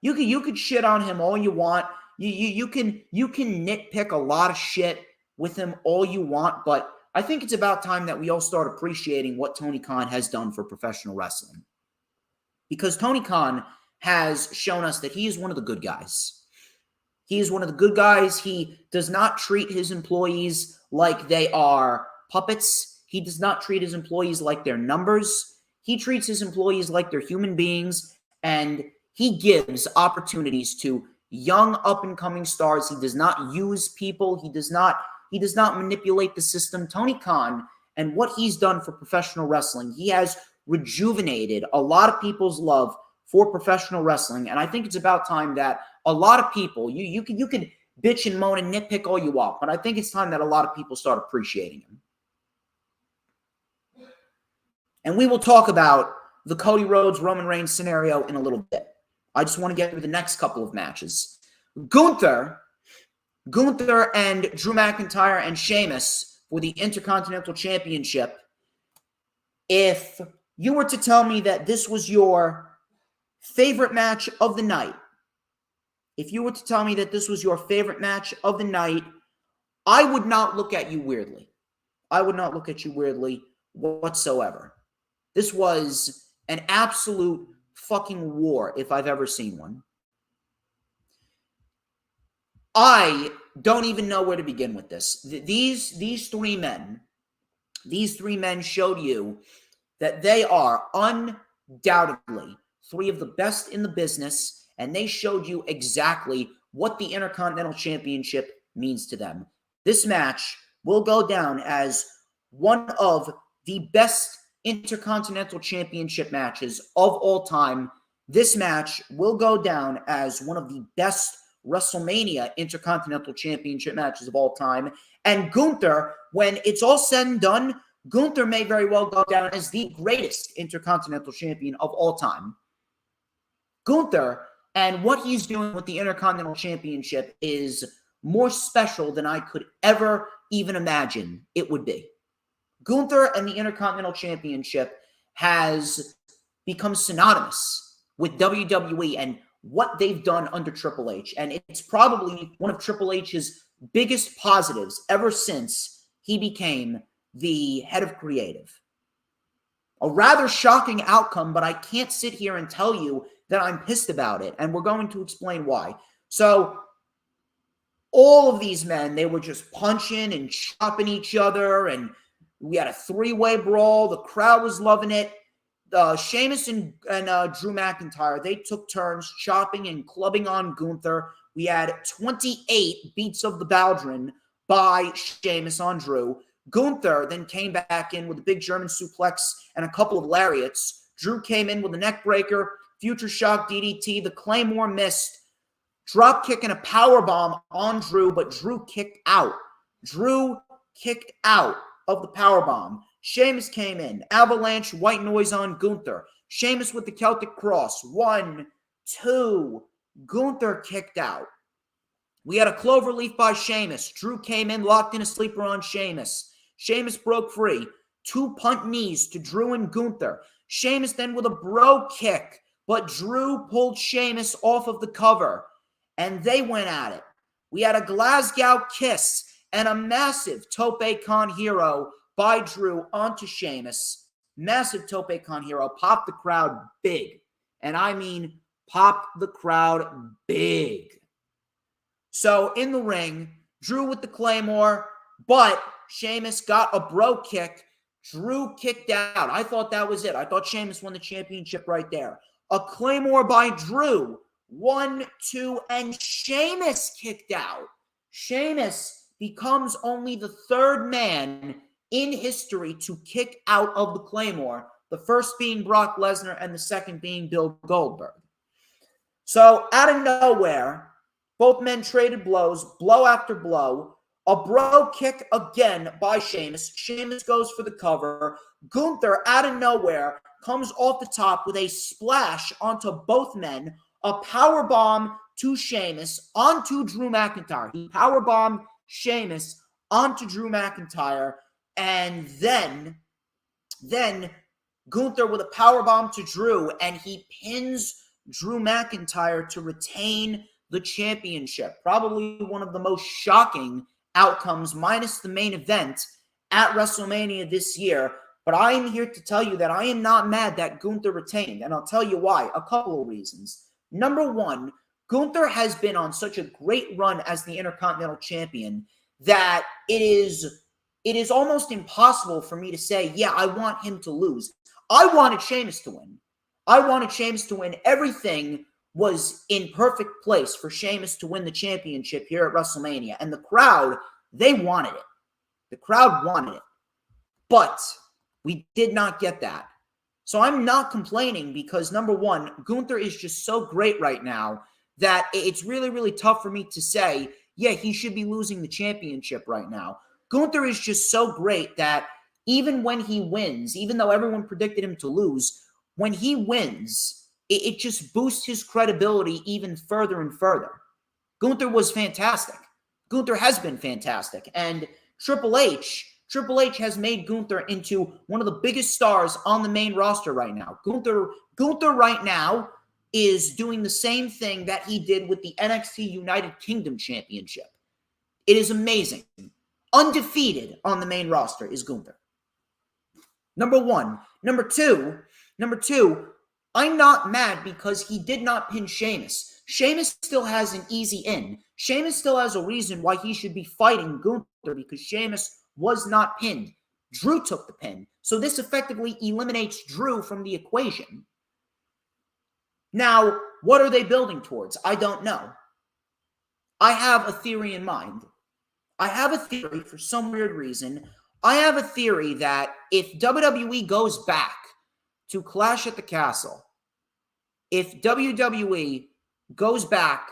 You could shit on him all you want. You can nitpick a lot of shit with him all you want, but I think it's about time that we all start appreciating what Tony Khan has done for professional wrestling. Because Tony Khan has shown us that he is one of the good guys. He is one of the good guys. He does not treat his employees like they are puppets. He does not treat his employees like they're numbers. He treats his employees like they're human beings, and he gives opportunities to young up-and-coming stars. He does not use people. He does not manipulate the system. Tony Khan and what he's done for professional wrestling, he has rejuvenated a lot of people's love for professional wrestling, and I think it's about time that a lot of people, you can bitch and moan and nitpick all you want, but I think it's time that a lot of people start appreciating him. And we will talk about the Cody Rhodes, Roman Reigns scenario in a little bit. I just want to get through the next couple of matches. Gunther and Drew McIntyre and Sheamus for the Intercontinental Championship. If you were to tell me that this was your favorite match of the night, I would not look at you weirdly. I would not look at you weirdly whatsoever. This was an absolute fucking war if I've ever seen one. I don't even know where to begin with this. These three men showed you that they are undoubtedly three of the best in the business, and they showed you exactly what the Intercontinental Championship means to them. This match will go down as one of the best Intercontinental Championship matches of all time. This match will go down as one of the best WrestleMania Intercontinental Championship matches of all time. And Gunther, when it's all said and done, Gunther may very well go down as the greatest Intercontinental Champion of all time. Gunther and what he's doing with the Intercontinental Championship is more special than I could ever even imagine it would be. Gunther and the Intercontinental Championship has become synonymous with WWE and what they've done under Triple H. And it's probably one of Triple H's biggest positives ever since he became the head of creative. A rather shocking outcome, but I can't sit here and tell you that I'm pissed about it. And we're going to explain why. So all of these men, they were just punching and chopping each other. And we had a three-way brawl. The crowd was loving it. Sheamus and Drew McIntyre, they took turns chopping and clubbing on Gunther. We had 28 beats of the Baldwin by Sheamus on Drew. Gunther then came back in with a big German suplex and a couple of lariats. Drew came in with a neck breaker, future shock DDT. The Claymore missed. Drop kick and a power bomb on Drew, but Drew kicked out. Drew kicked out of the power bomb. Sheamus came in. Avalanche, white noise on Gunther. Sheamus with the Celtic Cross. 1, 2. Gunther kicked out. We had a cloverleaf by Sheamus. Drew came in, locked in a sleeper on Sheamus. Sheamus broke free. 2 punt knees to Drew and Gunther. Sheamus then with a bro kick, but Drew pulled Sheamus off of the cover, and they went at it. We had a Glasgow kiss and a massive Tope Con Hero by Drew onto Sheamus. Massive Tope Con Hero. Popped the crowd big. And I mean popped the crowd big. So in the ring, Drew with the Claymore, but Sheamus got a bro kick. Drew kicked out. I thought that was it. I thought Sheamus won the championship right there. A Claymore by Drew. 1, 2, and Sheamus kicked out. Sheamus becomes only the third man in history to kick out of the Claymore, the first being Brock Lesnar and the second being Bill Goldberg. So out of nowhere, both men traded blows, blow after blow. A bro kick again by Sheamus. Sheamus goes for the cover. Gunther out of nowhere comes off the top with a splash onto both men. A power bomb to Sheamus onto Drew McIntyre. He power bombed Sheamus onto Drew McIntyre. And then Gunther with a powerbomb to Drew, and he pins Drew McIntyre to retain the championship. Probably one of the most shocking outcomes, minus the main event at WrestleMania this year. But I am here to tell you that I am not mad that Gunther retained, and I'll tell you why. A couple of reasons. Number one, Gunther has been on such a great run as the Intercontinental Champion that it is almost impossible for me to say, yeah, I want him to lose. I wanted Sheamus to win. I wanted Sheamus to win. Everything was in perfect place for Sheamus to win the championship here at WrestleMania. And the crowd, they wanted it. The crowd wanted it. But we did not get that. So I'm not complaining because, number one, Gunther is just so great right now that it's really, really tough for me to say, yeah, he should be losing the championship right now. Gunther is just so great that even when he wins, even though everyone predicted him to lose, when he wins, it just boosts his credibility even further and further. Gunther was fantastic. Gunther has been fantastic. And Triple H has made Gunther into one of the biggest stars on the main roster right now. Gunther right now is doing the same thing that he did with the NXT United Kingdom Championship. It is amazing. Undefeated on the main roster is Gunther. Number one. Number two, I'm not mad because he did not pin Sheamus. Sheamus still has an easy in. Sheamus still has a reason why he should be fighting Gunther because Sheamus was not pinned. Drew took the pin. So this effectively eliminates Drew from the equation. Now, what are they building towards? I don't know. I have a theory in mind. I have a theory for some weird reason. I have a theory that if WWE goes back to Clash at the Castle, if WWE goes back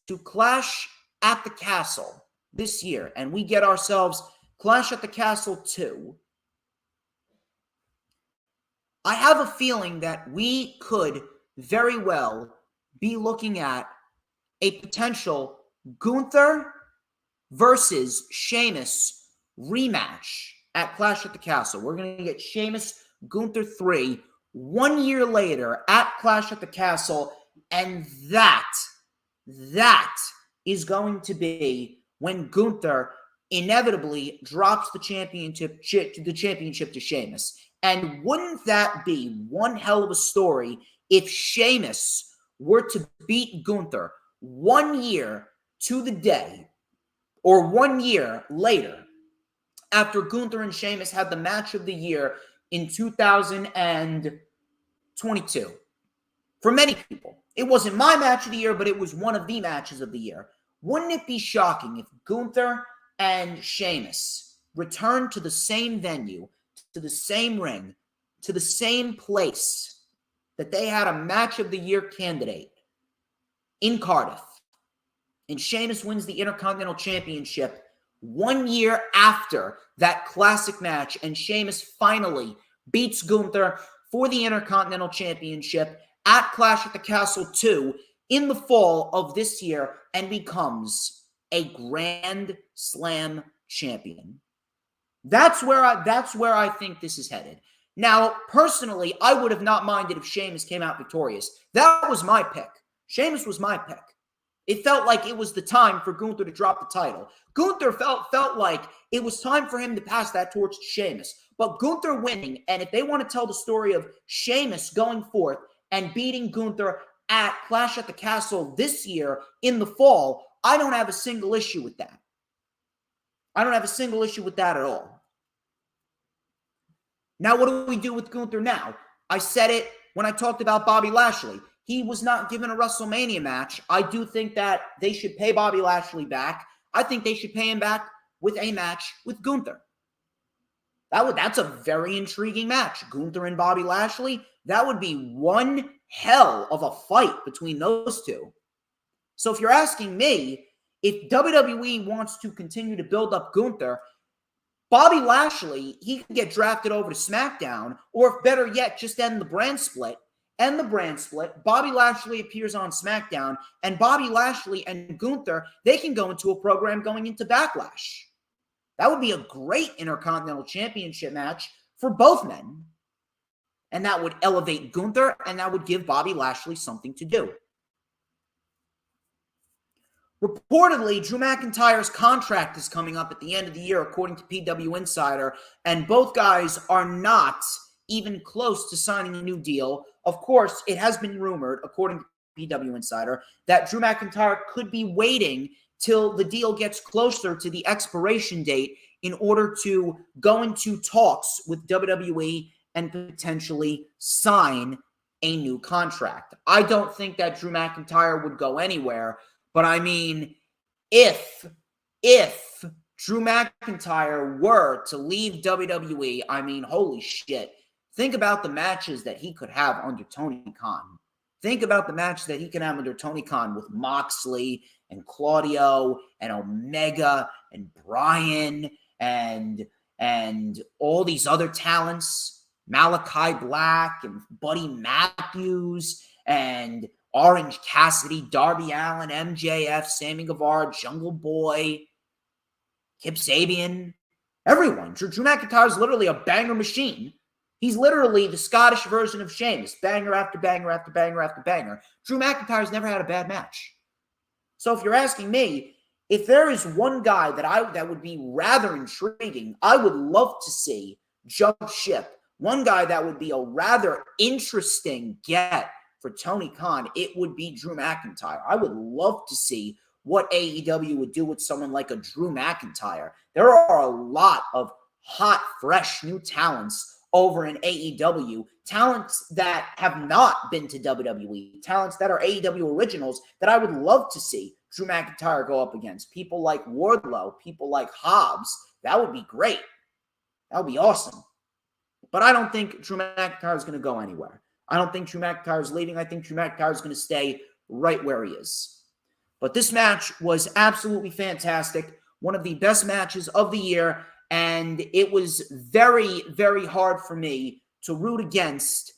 to Clash at the Castle this year, and we get ourselves Clash at the Castle 2, I have a feeling that we could very well be looking at a potential Gunther versus Sheamus rematch at Clash at the Castle. We're going to get Sheamus Gunther 3 1 year later at Clash at the Castle. And that is going to be when Gunther inevitably drops the championship to Sheamus. And wouldn't that be one hell of a story if Sheamus were to beat Gunther 1 year to the day, or 1 year later, after Gunther and Sheamus had the match of the year in 2022. For many people, it wasn't my match of the year, but it was one of the matches of the year. Wouldn't it be shocking if Gunther and Sheamus returned to the same venue, to the same ring, to the same place that they had a match of the year candidate in Cardiff, and Sheamus wins the Intercontinental Championship 1 year after that classic match, and Sheamus finally beats Gunther for the Intercontinental Championship at Clash at the Castle 2 in the fall of this year and becomes a Grand Slam champion. That's where I think this is headed. Now, personally, I would have not minded if Sheamus came out victorious. That was my pick. Sheamus was my pick. It felt like it was the time for Gunther to drop the title. Gunther felt like it was time for him to pass that torch to Sheamus. But Gunther winning, and if they want to tell the story of Sheamus going forth and beating Gunther at Clash at the Castle this year in the fall, I don't have a single issue with that. I don't have a single issue with that at all. Now, what do we do with Gunther now? I said it when I talked about Bobby Lashley. He was not given a WrestleMania match. I do think that they should pay Bobby Lashley back. I think they should pay him back with a match with Gunther. That's a very intriguing match. Gunther and Bobby Lashley, that would be one hell of a fight between those two. So if you're asking me, if WWE wants to continue to build up Gunther, Bobby Lashley, he can get drafted over to SmackDown, or if better yet, just end the brand split. Bobby Lashley appears on SmackDown, and Bobby Lashley and Gunther, they can go into a program going into Backlash. That would be a great Intercontinental Championship match for both men. And that would elevate Gunther, and that would give Bobby Lashley something to do. Reportedly, Drew McIntyre's contract is coming up at the end of the year, according to PW Insider, and both guys are not even close to signing a new deal. Of course, it has been rumored, according to PW Insider, that Drew McIntyre could be waiting till the deal gets closer to the expiration date in order to go into talks with WWE and potentially sign a new contract. I don't think that Drew McIntyre would go anywhere, but I mean, if Drew McIntyre were to leave WWE, I mean, holy shit. Think about the matches that he could have under Tony Khan. Think about the match that he could have under Tony Khan with Moxley and Claudio and Omega and Bryan and all these other talents, Malachi Black and Buddy Matthews and Orange Cassidy, Darby Allin, MJF, Sammy Guevara, Jungle Boy, Kip Sabian, everyone. Drew McIntyre is literally a banger machine. He's literally the Scottish version of Sheamus, banger after banger after banger after banger. Drew McIntyre's never had a bad match. So if you're asking me, if there is one guy that would be rather intriguing, I would love to see jump ship. One guy that would be a rather interesting get for Tony Khan, it would be Drew McIntyre. I would love to see what AEW would do with someone like a Drew McIntyre. There are a lot of hot, fresh, new talents over in AEW, talents that have not been to WWE, talents that are AEW originals that I would love to see Drew McIntyre go up against. People like Wardlow, people like Hobbs. That would be great. That would be awesome. But I don't think Drew McIntyre is going to go anywhere. I don't think Drew McIntyre is leaving. I think Drew McIntyre is going to stay right where he is. But this match was absolutely fantastic. One of the best matches of the year. And it was very, very hard for me to root against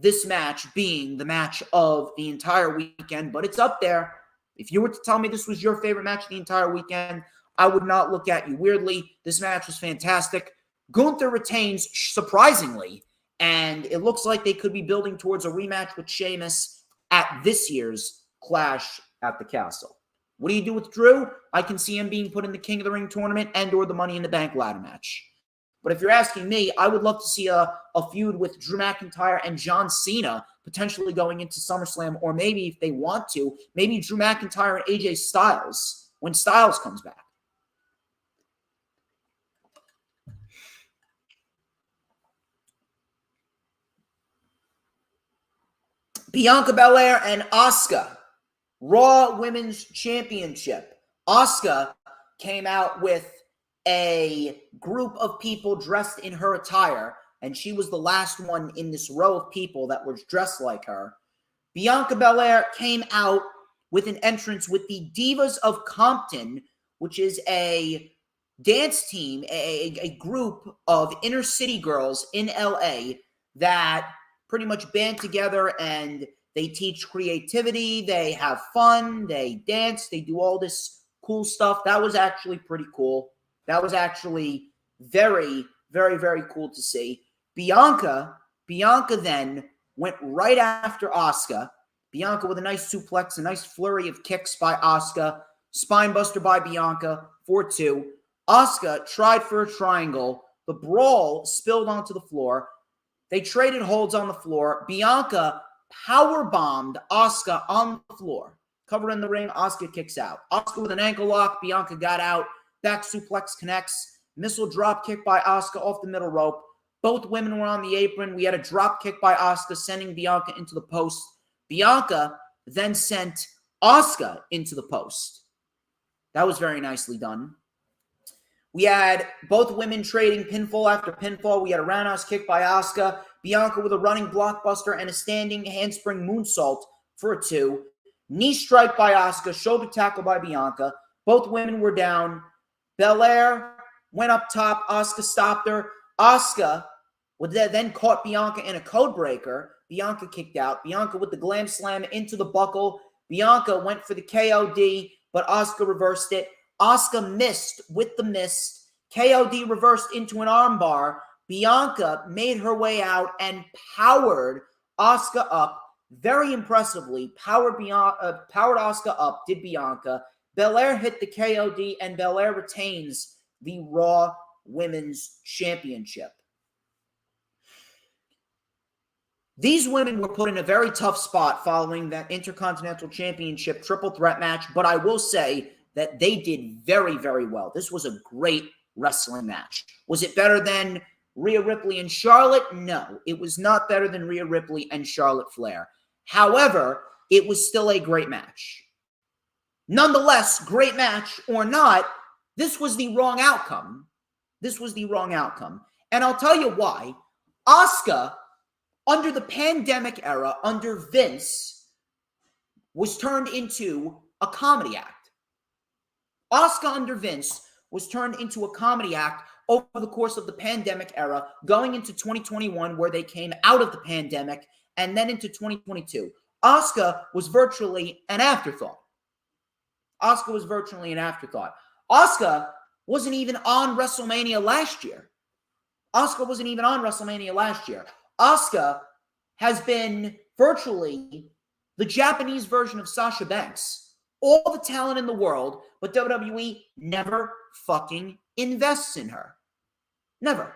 this match being the match of the entire weekend. But it's up there. If you were to tell me this was your favorite match of the entire weekend, I would not look at you weirdly. This match was fantastic. Gunther retains, surprisingly. And it looks like they could be building towards a rematch with Sheamus at this year's Clash at the Castle. What do you do with Drew? I can see him being put in the King of the Ring tournament and or the Money in the Bank ladder match. But if you're asking me, I would love to see a feud with Drew McIntyre and John Cena potentially going into SummerSlam, or maybe if they want to, maybe Drew McIntyre and AJ Styles when Styles comes back. Bianca Belair and Asuka, Raw Women's Championship. Asuka came out with a group of people dressed in her attire, and she was the last one in this row of people that was dressed like her. Bianca Belair came out with an entrance with the Divas of Compton, which is a dance team, a group of inner city girls in LA that pretty much band together, and they teach creativity, they have fun, they dance, they do all this cool stuff. That was actually pretty cool. That was actually very, very, very cool to see. Bianca then went right after Asuka. Bianca with a nice suplex, a nice flurry of kicks by Asuka. Spinebuster by Bianca, 4-2. Asuka tried for a triangle. The brawl spilled onto the floor. They traded holds on the floor. Bianca powerbombed Asuka on the floor. Cover in the ring, Asuka kicks out. Asuka with an ankle lock, Bianca got out. Back suplex connects. Missile drop kick by Asuka off the middle rope. Both women were on the apron. We had a drop kick by Asuka, sending Bianca into the post. Bianca then sent Asuka into the post. That was very nicely done. We had both women trading pinfall after pinfall. We had a roundhouse kick by Asuka. Bianca with a running blockbuster and a standing handspring moonsault for a 2. Knee strike by Asuka. Shoulder tackle by Bianca. Both women were down. Belair went up top. Asuka stopped her. Asuka then caught Bianca in a code breaker. Bianca kicked out. Bianca with the glam slam into the buckle. Bianca went for the KOD, but Asuka reversed it. Asuka missed with the mist. KOD reversed into an armbar. Bianca made her way out and powered Asuka up very impressively. Powered Asuka up, did Bianca. Belair hit the KOD, and Belair retains the Raw Women's Championship. These women were put in a very tough spot following that Intercontinental Championship triple threat match, but I will say that they did very, very well. This was a great wrestling match. Was it better than Rhea Ripley and Charlotte? No, it was not better than Rhea Ripley and Charlotte Flair. However, it was still a great match. Nonetheless, great match or not, this was the wrong outcome. This was the wrong outcome. And I'll tell you why. Asuka, under the pandemic era, under Vince, was turned into a comedy act. Asuka under Vince was turned into a comedy act over the course of the pandemic era, going into 2021, where they came out of the pandemic, and then into 2022. Asuka was virtually an afterthought. Asuka was virtually an afterthought. Asuka wasn't even on WrestleMania last year. Asuka wasn't even on WrestleMania last year. Asuka has been virtually the Japanese version of Sasha Banks. All the talent in the world, but WWE never fucking invests in her. Never.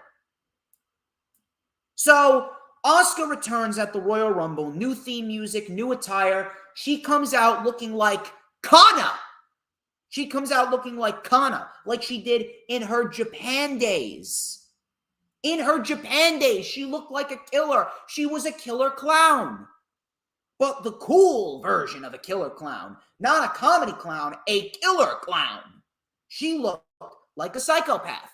So, Asuka returns at the Royal Rumble. New theme music, new attire. She comes out looking like Kana. She comes out looking like Kana, like she did in her Japan days. In her Japan days, she looked like a killer. She was a killer clown. But the cool version of a killer clown. Not a comedy clown, a killer clown. She looked like a psychopath.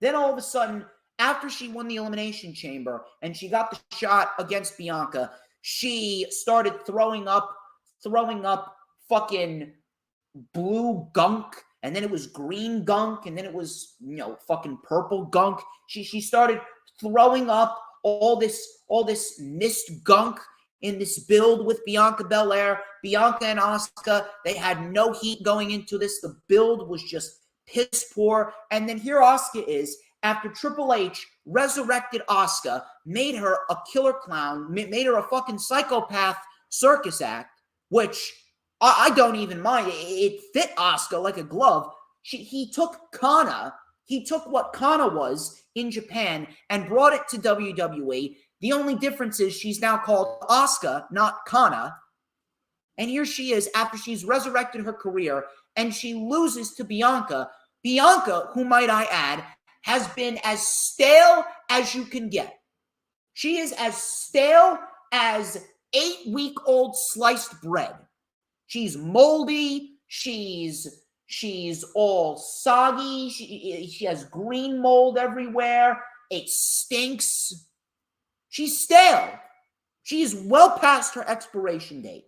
Then all of a sudden, after she won the Elimination Chamber and she got the shot against Bianca, she started throwing up fucking blue gunk, and then it was green gunk, and then it was, fucking purple gunk. She started throwing up all this mist gunk in this build with Bianca Belair. Bianca and Asuka, they had no heat going into this. The build was just piss poor. And then here Asuka is, after Triple H resurrected Asuka, made her a killer clown, made her a fucking psychopath circus act, which I don't even mind. It fit Asuka like a glove. He took Kana. He took what Kana was in Japan and brought it to WWE. The only difference is she's now called Asuka, not Kana. And here she is after she's resurrected her career and she loses to Bianca. Bianca, who might I add, has been as stale as you can get. She is as stale as 8-week-old sliced bread. She's moldy. She's all soggy. She has green mold everywhere. It stinks. She's stale. She is well past her expiration date.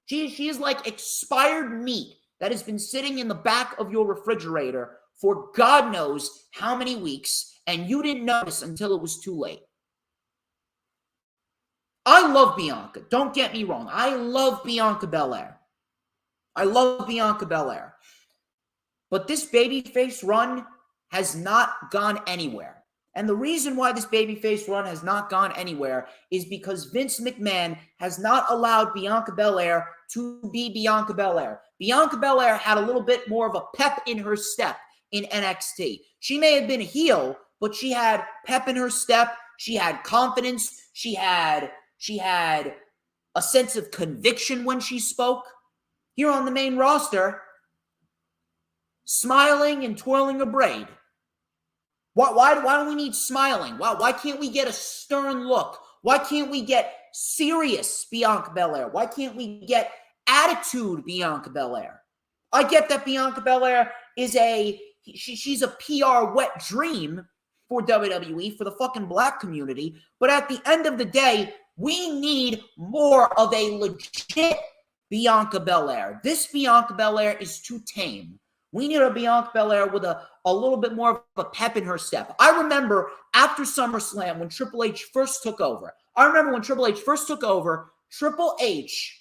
She is like expired meat that has been sitting in the back of your refrigerator for God knows how many weeks, and you didn't notice until it was too late. I love Bianca. Don't get me wrong. I love Bianca Belair. I love Bianca Belair. But this babyface run has not gone anywhere. And the reason why this babyface run has not gone anywhere is because Vince McMahon has not allowed Bianca Belair to be Bianca Belair. Bianca Belair had a little bit more of a pep in her step in NXT. She may have been a heel, but she had pep in her step. She had confidence. She had a sense of conviction when she spoke. Here on the main roster, smiling and twirling a braid. Why do we need smiling? Why can't we get a stern look? Why can't we get serious Bianca Belair? Why can't we get attitude Bianca Belair? I get that Bianca Belair is she's a PR wet dream for WWE, for the fucking black community. But at the end of the day, we need more of a legit Bianca Belair. This Bianca Belair is too tame. We need a Bianca Belair with a little bit more of a pep in her step. I remember after SummerSlam when Triple H first took over. Triple H,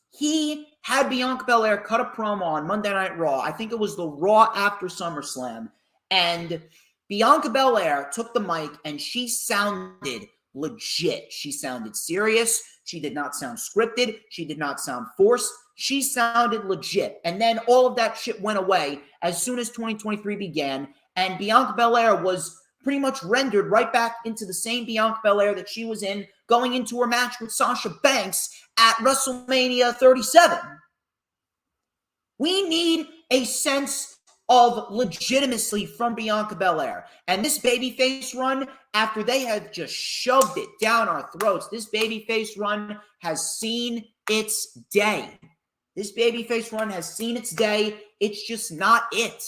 he had Bianca Belair cut a promo on Monday Night Raw. I think it was the Raw after SummerSlam. And Bianca Belair took the mic and she sounded legit. She sounded serious. She did not sound scripted. She did not sound forced. She sounded legit. And then all of that shit went away as soon as 2023 began. And Bianca Belair was pretty much rendered right back into the same Bianca Belair that she was in going into her match with Sasha Banks at WrestleMania 37. We need a sense of legitimacy from Bianca Belair. And this babyface run, after they have just shoved it down our throats, this babyface run has seen its day. This babyface run has seen its day. It's just not it.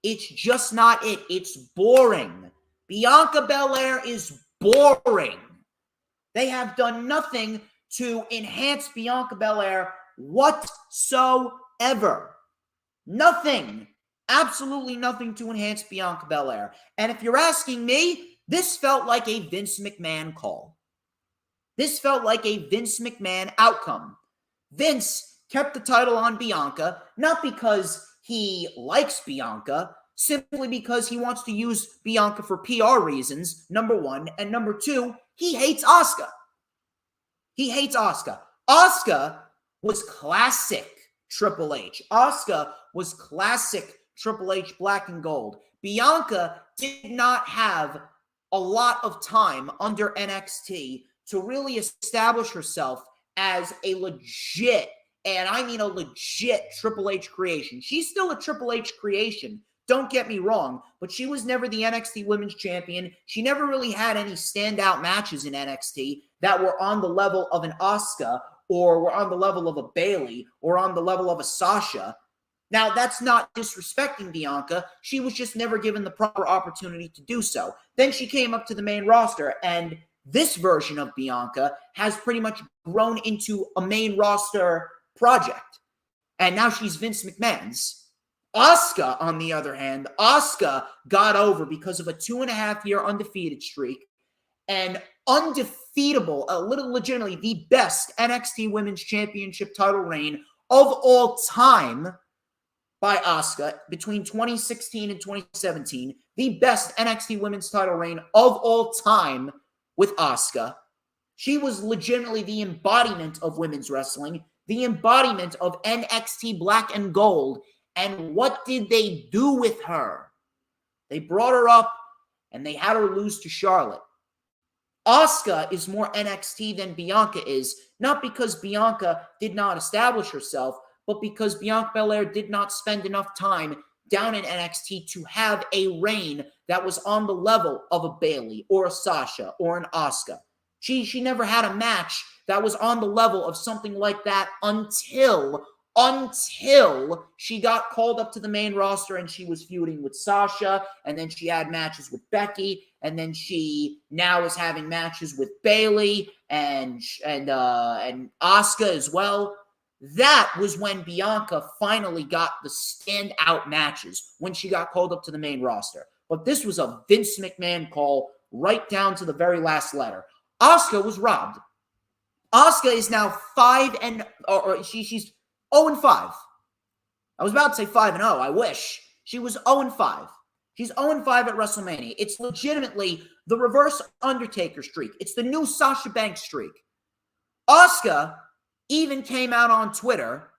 It's just not it. It's boring. Bianca Belair is boring. They have done nothing to enhance Bianca Belair whatsoever. Nothing. Absolutely nothing to enhance Bianca Belair. And if you're asking me, this felt like a Vince McMahon call. This felt like a Vince McMahon outcome. Vince kept the title on Bianca, not because he likes Bianca, simply because he wants to use Bianca for PR reasons, number one. And number two, he hates Asuka. He hates Asuka. Asuka was classic Triple H. Asuka was classic Triple H black and gold. Bianca did not have a lot of time under NXT to really establish herself as a legit, and I mean a legit Triple H creation. She's still a Triple H creation, don't get me wrong, but she was never the NXT Women's Champion. She never really had any standout matches in NXT that were on the level of an Asuka or were on the level of a Bayley or on the level of a Sasha. Now, that's not disrespecting Bianca. She was just never given the proper opportunity to do so. Then she came up to the main roster, and this version of Bianca has pretty much grown into a main roster project. And now she's Vince McMahon's. Asuka, on the other hand, Asuka got over because of a 2.5-year undefeated streak and undefeatable, legitimately the best NXT Women's Championship title reign of all time by Asuka between 2016 and 2017. The best NXT Women's title reign of all time with Asuka. She was legitimately the embodiment of women's wrestling, the embodiment of NXT Black and Gold. And what did they do with her? They brought her up and they had her lose to Charlotte. Asuka is more NXT than Bianca is, not because Bianca did not establish herself, but because Bianca Belair did not spend enough time down in NXT to have a reign that was on the level of a Bayley or a Sasha or an Asuka. She never had a match that was on the level of something like that until she got called up to the main roster and she was feuding with Sasha, and then she had matches with Becky, and then she now is having matches with Bayley and Asuka as well. That was when Bianca finally got the standout matches, when she got called up to the main roster. But this was a Vince McMahon call right down to the very last letter. Asuka was robbed. Asuka is now she's 0-5. I was about to say 5-0. I wish. She was 0-5. She's 0-5 at WrestleMania. It's legitimately the reverse Undertaker streak. It's the new Sasha Banks streak. Asuka even came out on Twitter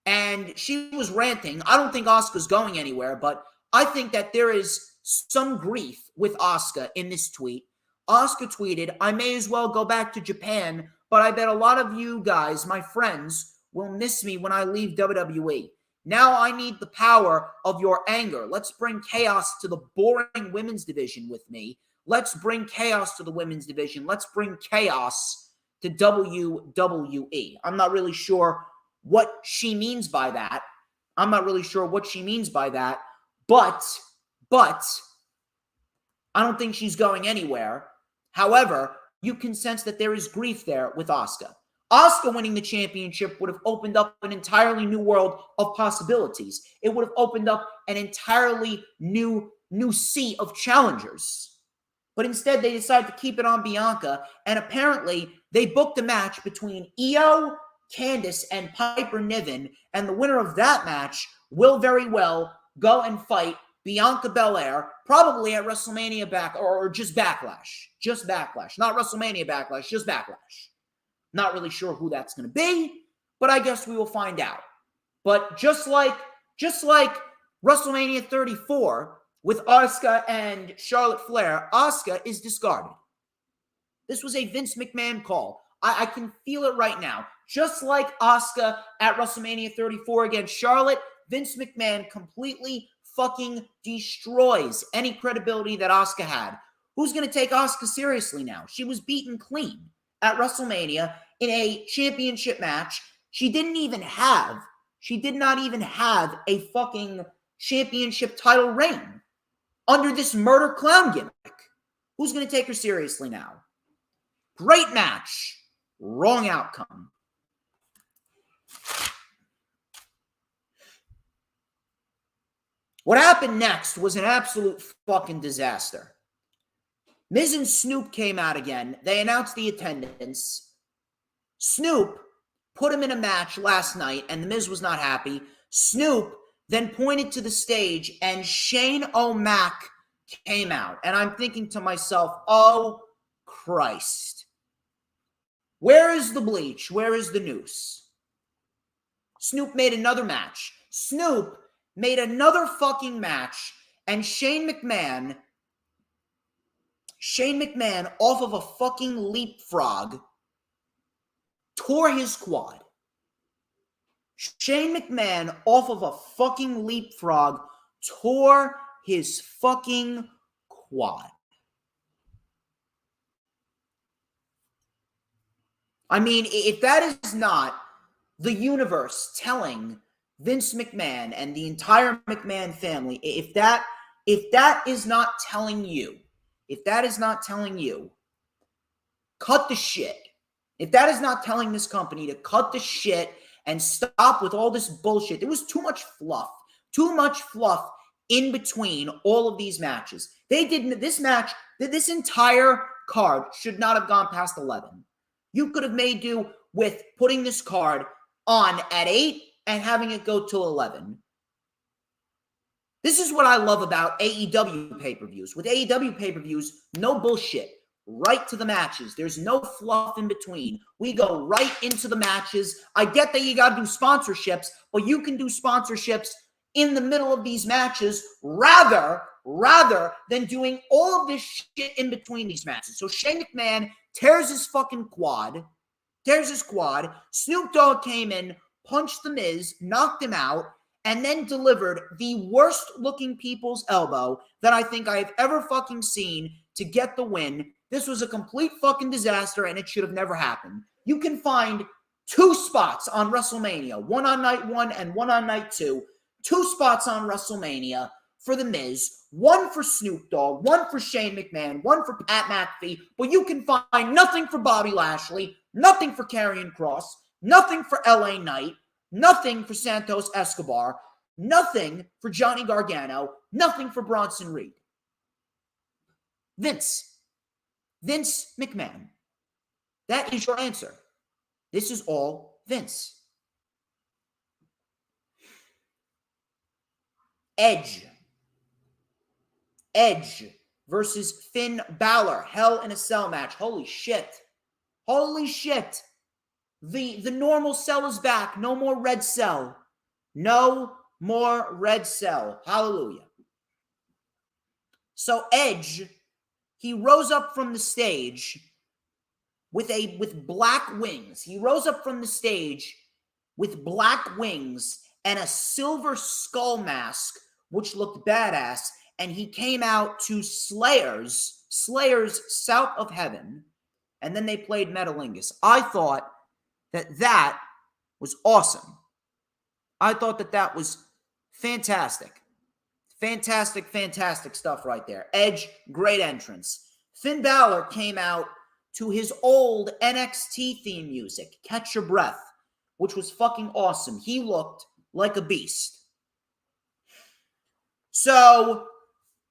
and she was ranting. I don't think Asuka's going anywhere, but I think that there is some grief with Asuka in this tweet. Asuka tweeted, "I may as well go back to Japan, but I bet a lot of you guys, my friends, will miss me when I leave WWE. Now I need the power of your anger. Let's bring chaos to the boring women's division with me. Let's bring chaos to the women's division. Let's bring chaos to WWE." I'm not really sure what she means by that. But I don't think she's going anywhere. However, you can sense that there is grief there with Asuka. Asuka winning the championship would have opened up an entirely new world of possibilities. It would have opened up an entirely new sea of challengers. But instead, they decided to keep it on Bianca, and apparently, they booked a match between Io, Candice, and Piper Niven, and the winner of that match will very well go and fight Bianca Belair, probably at WrestleMania or just Backlash. Just Backlash. Not WrestleMania Backlash, just Backlash. Not really sure who that's going to be, but I guess we will find out. But just like WrestleMania 34 with Asuka and Charlotte Flair, Asuka is discarded. This was a Vince McMahon call. I can feel it right now. Just like Asuka at WrestleMania 34 against Charlotte, Vince McMahon completely fucking destroys any credibility that Asuka had. Who's going to take Asuka seriously now? She was beaten clean at WrestleMania in a championship match. She did not even have a fucking championship title reign under this murder clown gimmick. Who's going to take her seriously now? Great match. Wrong outcome. What happened next was an absolute fucking disaster. Miz and Snoop came out again. They announced the attendance. Snoop put him in a match last night, and the Miz was not happy. Snoop then pointed to the stage, and Shane O'Mac came out. And I'm thinking to myself, oh, Christ. Where is the bleach? Where is the noose? Snoop made another match. Snoop made another fucking match, and Shane McMahon, off of a fucking leapfrog, tore his quad. Shane McMahon, off of a fucking leapfrog, tore his fucking quad. I mean, if that is not the universe telling Vince McMahon and the entire McMahon family, if that is not telling you, cut the shit. If that is not telling this company to cut the shit and stop with all this bullshit, there was too much fluff in between all of these matches. This entire card should not have gone past 11. You could have made do with putting this card on at 8 and having it go till 11. This is what I love about AEW pay-per-views. With AEW pay-per-views, no bullshit. right to the matches. There's no fluff in between. We go right into the matches. I get that you got to do sponsorships, but you can do sponsorships in the middle of these matches rather than doing all of this shit in between these matches. So Shane McMahon tears his fucking quad. Snoop Dogg came in, punched The Miz, knocked him out, and then delivered the worst looking people's elbow that I think I have ever fucking seen to get the win. This was a complete fucking disaster, and it should have never happened. You can find 2 spots on WrestleMania, one on night 1 and one on night 2. 2 spots on WrestleMania for The Miz, 1 for Snoop Dogg, 1 for Shane McMahon, 1 for Pat McAfee, but you can find nothing for Bobby Lashley, nothing for Karrion Kross, nothing for LA Knight, nothing for Santos Escobar, nothing for Johnny Gargano, nothing for Bronson Reed. Vince McMahon. That is your answer. This is all Vince. Edge versus Finn Balor. Hell in a Cell match. Holy shit. The normal cell is back. No more red cell. Hallelujah. So Edge, he rose up from the stage with black wings. He rose up from the stage with black wings and a silver skull mask, which looked badass, and he came out to Slayer's South of Heaven, and then they played Metalingus. I thought that was awesome. I thought that was fantastic. Fantastic stuff right there. Edge, great entrance. Finn Balor came out to his old NXT theme music, Catch Your Breath, which was fucking awesome. He looked like a beast. So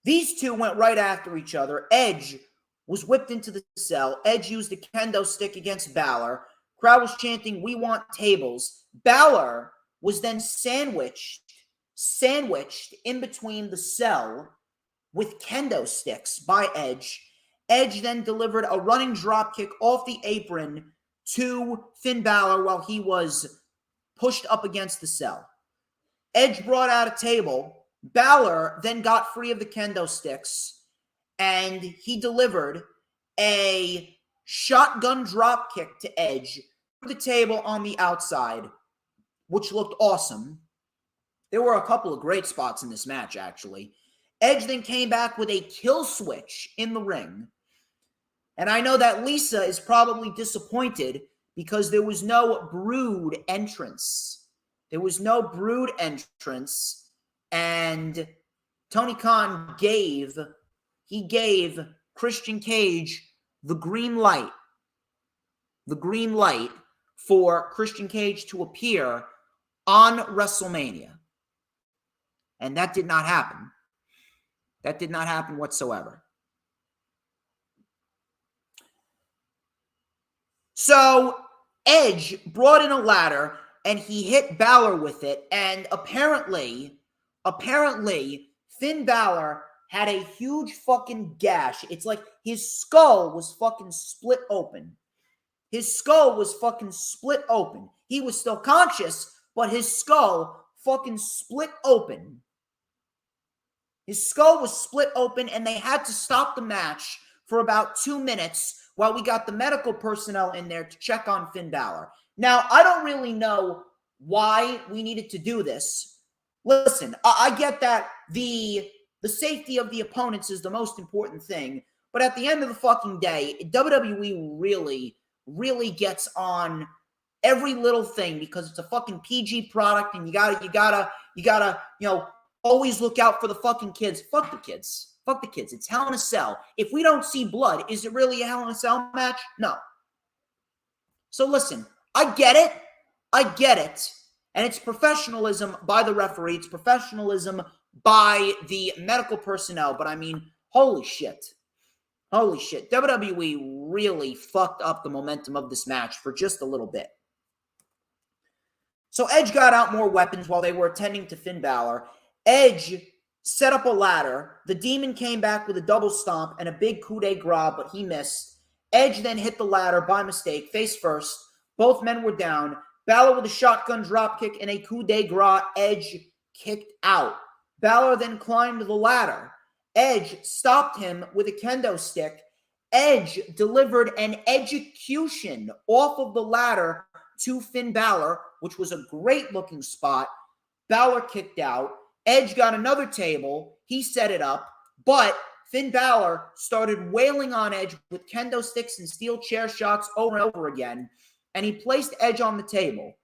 these two went right after each other. Edge was whipped into the cell. Edge used a kendo stick against Balor. Crowd was chanting, "We want tables." Balor was then sandwiched in between the cell with kendo sticks by Edge. Edge then delivered a running dropkick off the apron to Finn Balor while he was pushed up against the cell. Edge brought out a table. Balor then got free of the kendo sticks, and he delivered a shotgun dropkick to Edge through the table on the outside, which looked awesome. There were a couple of great spots in this match, actually. Edge then came back with a kill switch in the ring. And I know that Lisa is probably disappointed because there was no Brood entrance. And Tony Khan gave Christian Cage the green light for Christian Cage to appear on WrestleMania. And that did not happen. That did not happen whatsoever. So Edge brought in a ladder and he hit Balor with it. And apparently, Finn Balor had a huge fucking gash. It's like his skull was fucking split open. He was still conscious, but his skull fucking split open. His skull was split open, and they had to stop the match for about 2 minutes while we got the medical personnel in there to check on Finn Balor. Now, I don't really know why we needed to do this. Listen, I get that the safety of the opponents is the most important thing, but at the end of the fucking day, WWE really gets on every little thing because it's a fucking PG product, and you gotta, always look out for the fucking kids. Fuck the kids. It's Hell in a Cell. If we don't see blood, is it really a Hell in a Cell match? No. So listen, I get it. And it's professionalism by the referee. It's professionalism by the medical personnel. But I mean, holy shit. WWE really fucked up the momentum of this match for just a little bit. So Edge got out more weapons while they were attending to Finn Balor. Edge set up a ladder. The Demon came back with a double stomp and a big coup de grace, but he missed. Edge then hit the ladder by mistake, face first. Both men were down. Balor with a shotgun dropkick and a coup de grace. Edge kicked out. Balor then climbed the ladder. Edge stopped him with a kendo stick. Edge delivered an execution off of the ladder to Finn Balor, which was a great-looking spot. Balor kicked out. Edge got another table. He set it up, but Finn Balor started wailing on Edge with kendo sticks and steel chair shots over and over again, and he placed Edge on the table.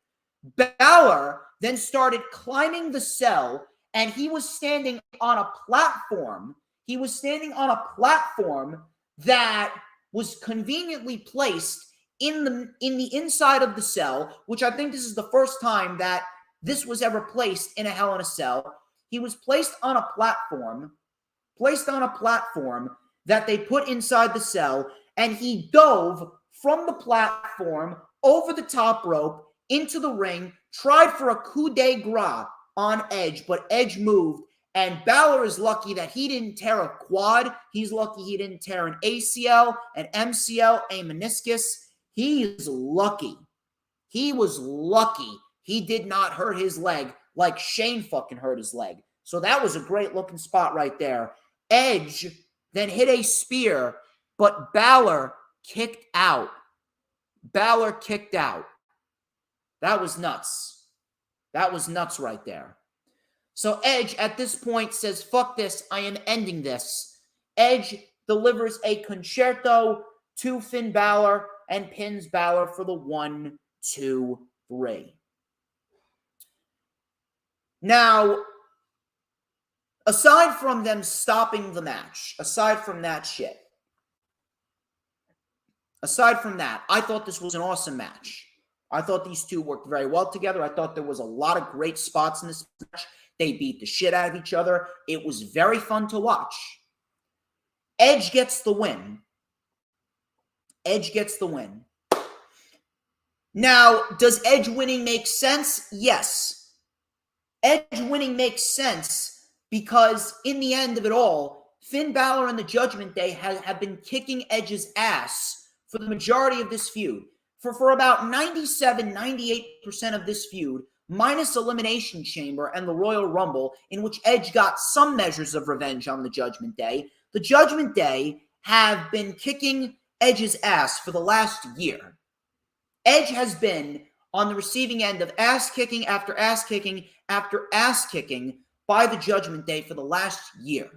Balor then started climbing the cell, and he was standing on a platform. He was standing on a platform that was conveniently placed in the inside of the cell, which I think this is the first time that this was ever placed in a Hell in a Cell. He was placed on a platform that they put inside the cell, and he dove from the platform over the top rope into the ring, tried for a coup de grace on Edge, but Edge moved, and Balor is lucky that he didn't tear a quad. He's lucky he didn't tear an ACL, an MCL, a meniscus. He's lucky. He was lucky he did not hurt his leg like Shane fucking hurt his leg. So that was a great looking spot right there. Edge then hit a spear, but Balor kicked out. Balor kicked out. That was nuts. That was nuts right there. So Edge at this point says, fuck this, I am ending this. Edge delivers a concerto to Finn Balor and pins Balor for the 1, 2, 3. Now, aside from them stopping the match, aside from that, I thought this was an awesome match. I thought these two worked very well together. I thought there was a lot of great spots in this match. They beat the shit out of each other. It was very fun to watch. Edge gets the win. Edge gets the win. Now, does Edge winning make sense? Yes. Edge winning makes sense because in the end of it all, Finn Balor and the Judgment Day have been kicking Edge's ass for the majority of this feud. For about 97, 98% of this feud, minus Elimination Chamber and the Royal Rumble, in which Edge got some measures of revenge on the Judgment Day, the Judgment Day have been kicking Edge's ass for the last year. Edge has been on the receiving end of ass kicking after ass kicking after ass kicking by the Judgment Day for the last year.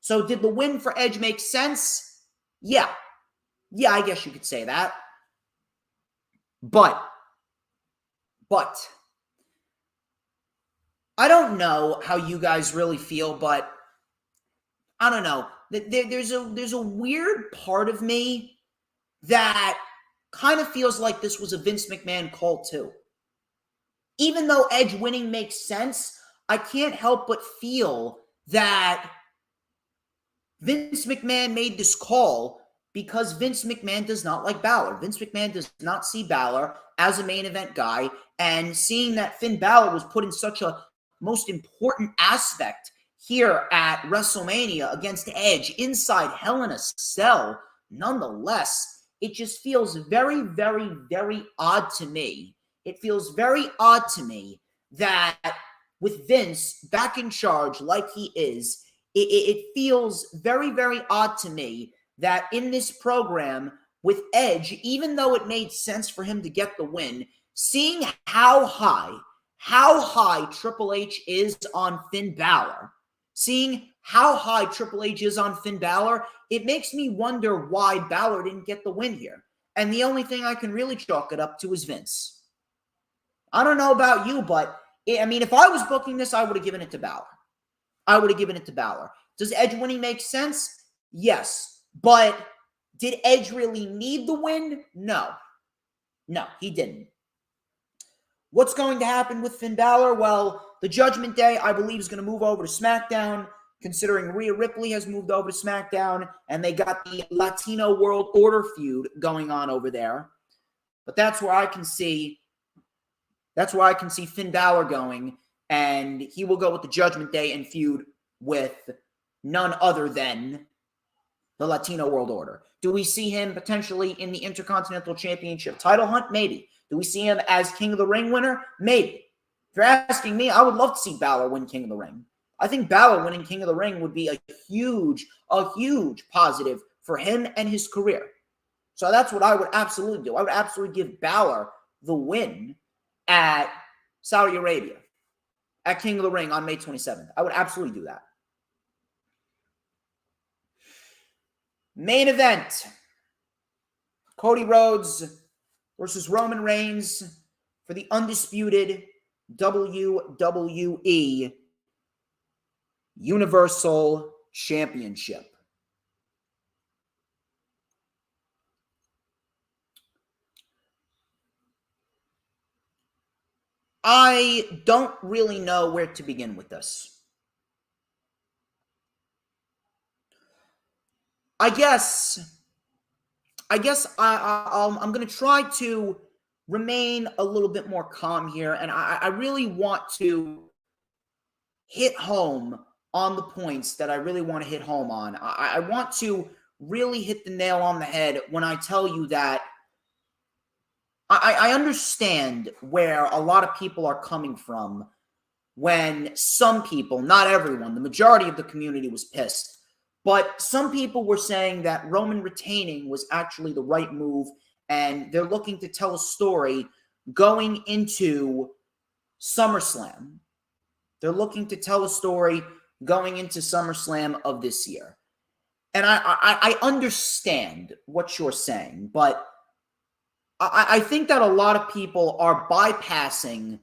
So did the win for Edge make sense? Yeah. Yeah, I guess you could say that. But I don't know how you guys really feel, but I don't know. There's a weird part of me that kind of feels like this was a Vince McMahon call too. Even though Edge winning makes sense, I can't help but feel that Vince McMahon made this call because Vince McMahon does not like Balor. Vince McMahon does not see Balor as a main event guy, and seeing that Finn Balor was put in such a most important aspect here at WrestleMania against Edge inside Hell in a Cell, nonetheless, it just feels very, very, very odd to me. It feels very odd to me that with Vince back in charge like he is, it feels very, very odd to me that in this program with Edge, even though it made sense for him to get the win, seeing how high Triple H is on Finn Balor, it makes me wonder why Balor didn't get the win here. And the only thing I can really chalk it up to is Vince. I don't know about you, but if I was booking this, I would have given it to Balor. Does Edge winning make sense? Yes. But did Edge really need the win? No. No, he didn't. What's going to happen with Finn Balor? Well, the Judgment Day, I believe, is going to move over to SmackDown, considering Rhea Ripley has moved over to SmackDown, and they got the Latino World Order feud going on over there. But that's where I can see Finn Balor going. and he will go with the Judgment Day and feud with none other than the Latino World Order. Do we see him potentially in the Intercontinental Championship title hunt? Maybe. Do we see him as King of the Ring winner? Maybe. If you're asking me, I would love to see Balor win King of the Ring. I think Balor winning King of the Ring would be a huge positive for him and his career. So that's what I would absolutely do. I would absolutely give Balor the win at Saudi Arabia, at King of the Ring on May 27th. I would absolutely do that. Main event, Cody Rhodes versus Roman Reigns for the undisputed WWE Universal Championship. I don't really know where to begin with this. I guess I'm going to try to remain a little bit more calm here, and I really want to hit home on the points that I really want to hit home on. I want to really hit the nail on the head when I tell you that I understand where a lot of people are coming from when some people, not everyone, the majority of the community was pissed. But some people were saying that Roman retaining was actually the right move, and they're looking to tell a story going into SummerSlam. They're looking to tell a story going into SummerSlam of this year. And I understand what you're saying, but I think that a lot of people are bypassing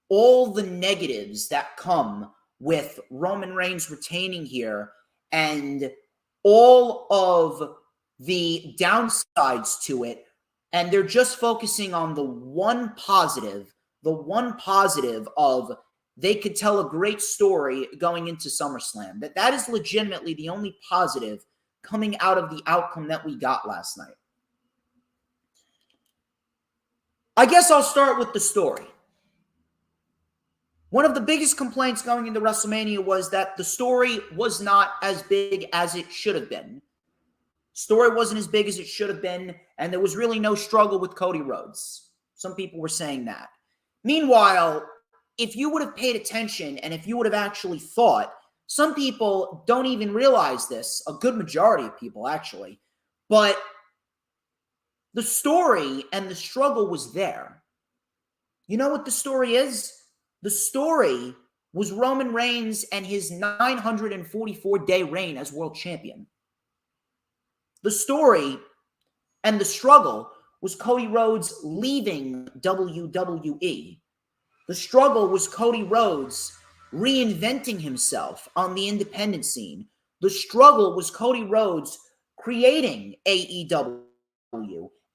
all the negatives that come with Roman Reigns retaining here and all of the downsides to it, and they're just focusing on the one positive of they could tell a great story going into SummerSlam. That is legitimately the only positive coming out of the outcome that we got last night. I guess I'll start with the story. One of the biggest complaints going into WrestleMania was that the story was not as big as it should have been. Story wasn't as big as it should have been, and there was really no struggle with Cody Rhodes. Some people were saying that. Meanwhile, if you would have paid attention and if you would have actually thought, some people don't even realize this, a good majority of people actually, but the story and the struggle was there. You know what the story is? The story was Roman Reigns and his 944-day reign as world champion. The story and the struggle was Cody Rhodes leaving WWE. The struggle was Cody Rhodes reinventing himself on the independent scene. The struggle was Cody Rhodes creating AEW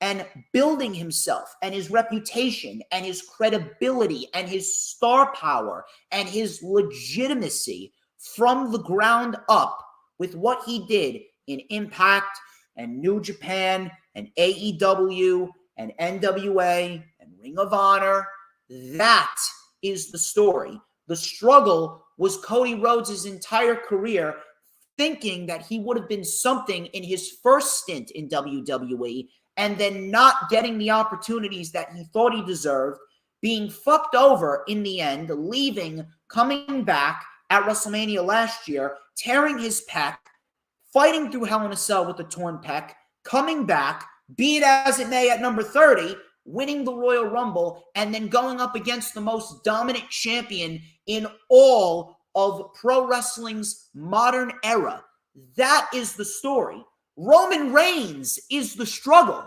and building himself and his reputation and his credibility and his star power and his legitimacy from the ground up with what he did in Impact and New Japan and AEW and NWA and Ring of Honor. That is the story. The struggle was Cody Rhodes' entire career thinking that he would have been something in his first stint in WWE and then not getting the opportunities that he thought he deserved, being fucked over in the end, leaving, coming back at WrestleMania last year, tearing his pec, fighting through Hell in a Cell with a torn pec, coming back, be it as it may at number 30, winning the Royal Rumble, and then going up against the most dominant champion in all of pro wrestling's modern era. That is the story. Roman Reigns is the struggle.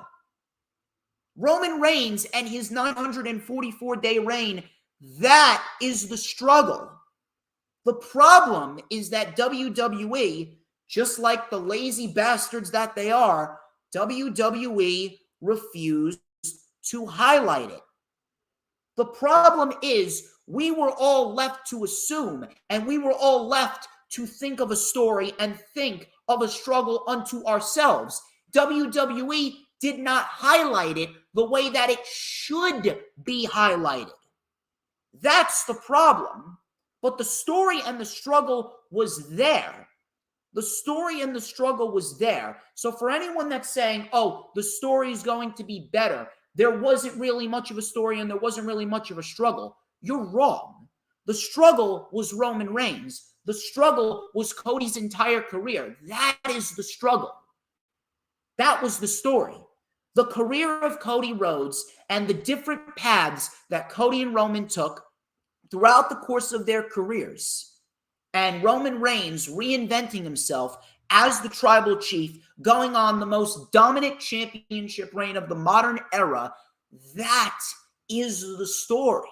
Roman Reigns and his 944-day reign, that is the struggle. The problem is that WWE, just like the lazy bastards that they are, WWE refused to highlight it. The problem is we were all left to assume, and we were all left to think of a story and think of a struggle unto ourselves. WWE did not highlight it the way that it should be highlighted. That's the problem. But the story and the struggle was there. The story and the struggle was there. So for anyone that's saying, oh, the story is going to be better, there wasn't really much of a story and there wasn't really much of a struggle, you're wrong. The struggle was Roman Reigns. The struggle was Cody's entire career. That is the struggle. That was the story. The career of Cody Rhodes and the different paths that Cody and Roman took throughout the course of their careers. And Roman Reigns reinventing himself as the tribal chief, going on the most dominant championship reign of the modern era. That is the story.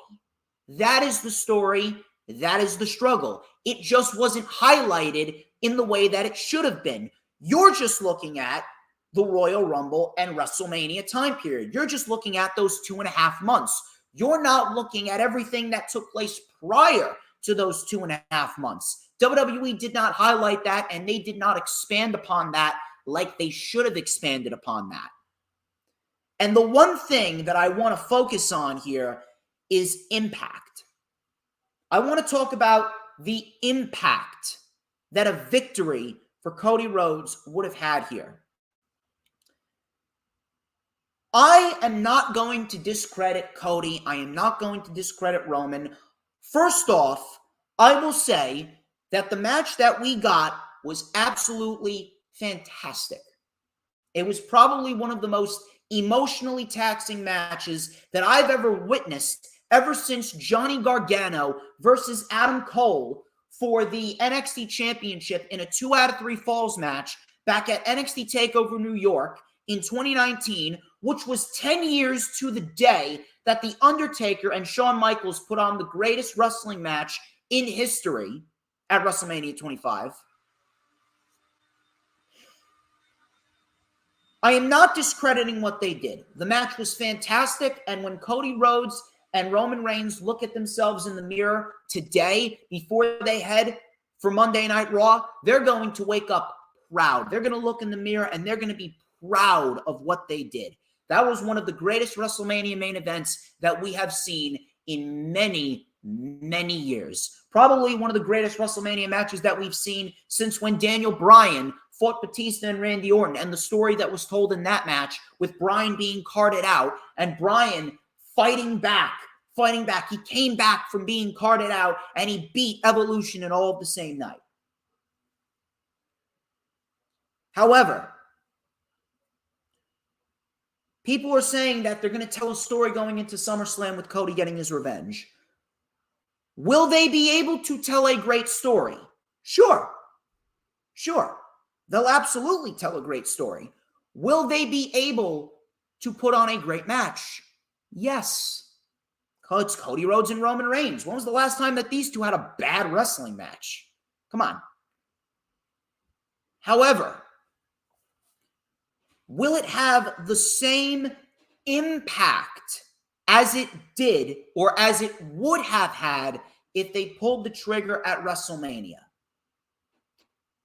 That is the story. That is the struggle. It just wasn't highlighted in the way that it should have been. You're just looking at the Royal Rumble and WrestleMania time period. You're just looking at those 2.5 months. You're not looking at everything that took place prior to those 2.5 months. WWE did not highlight that, and they did not expand upon that like they should have expanded upon that. And the one thing that I want to focus on here is impact. I want to talk about the impact that a victory for Cody Rhodes would have had here. I am not going to discredit Cody. I am not going to discredit Roman. First off, I will say that the match that we got was absolutely fantastic. It was probably one of the most emotionally taxing matches that I've ever witnessed ever since Johnny Gargano versus Adam Cole for the NXT Championship in a 2 out of 3 falls match back at NXT TakeOver New York in 2019, which was 10 years to the day that The Undertaker and Shawn Michaels put on the greatest wrestling match in history at WrestleMania 25. I am not discrediting what they did. The match was fantastic, and when Cody Rhodes and Roman Reigns look at themselves in the mirror today before they head for Monday Night Raw, they're going to wake up proud. They're going to look in the mirror, and they're going to be proud of what they did. That was one of the greatest WrestleMania main events that we have seen in many, many years. Probably one of the greatest WrestleMania matches that we've seen since when Daniel Bryan fought Batista and Randy Orton, and the story that was told in that match with Bryan being carted out and Bryan fighting back. He came back from being carted out, and he beat Evolution and all of the same night. However, people are saying that they're going to tell a story going into SummerSlam with Cody getting his revenge. Will they be able to tell a great story? Sure. They'll absolutely tell a great story. Will they be able to put on a great match? Yes. It's Cody Rhodes and Roman Reigns. When was the last time that these two had a bad wrestling match? Come on. However, will it have the same impact as it did or as it would have had if they pulled the trigger at WrestleMania?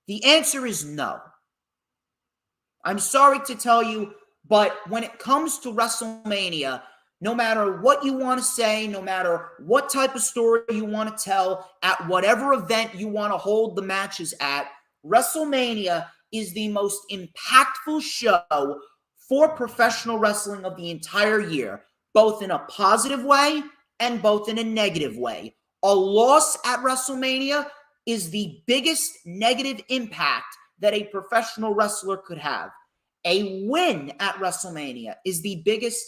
The answer is no. I'm sorry to tell you, but when it comes to WrestleMania, no matter what you want to say, no matter what type of story you want to tell, at whatever event you want to hold the matches at, WrestleMania is the most impactful show for professional wrestling of the entire year, both in a positive way and both in a negative way. A loss at WrestleMania is the biggest negative impact that a professional wrestler could have. A win at WrestleMania is the biggest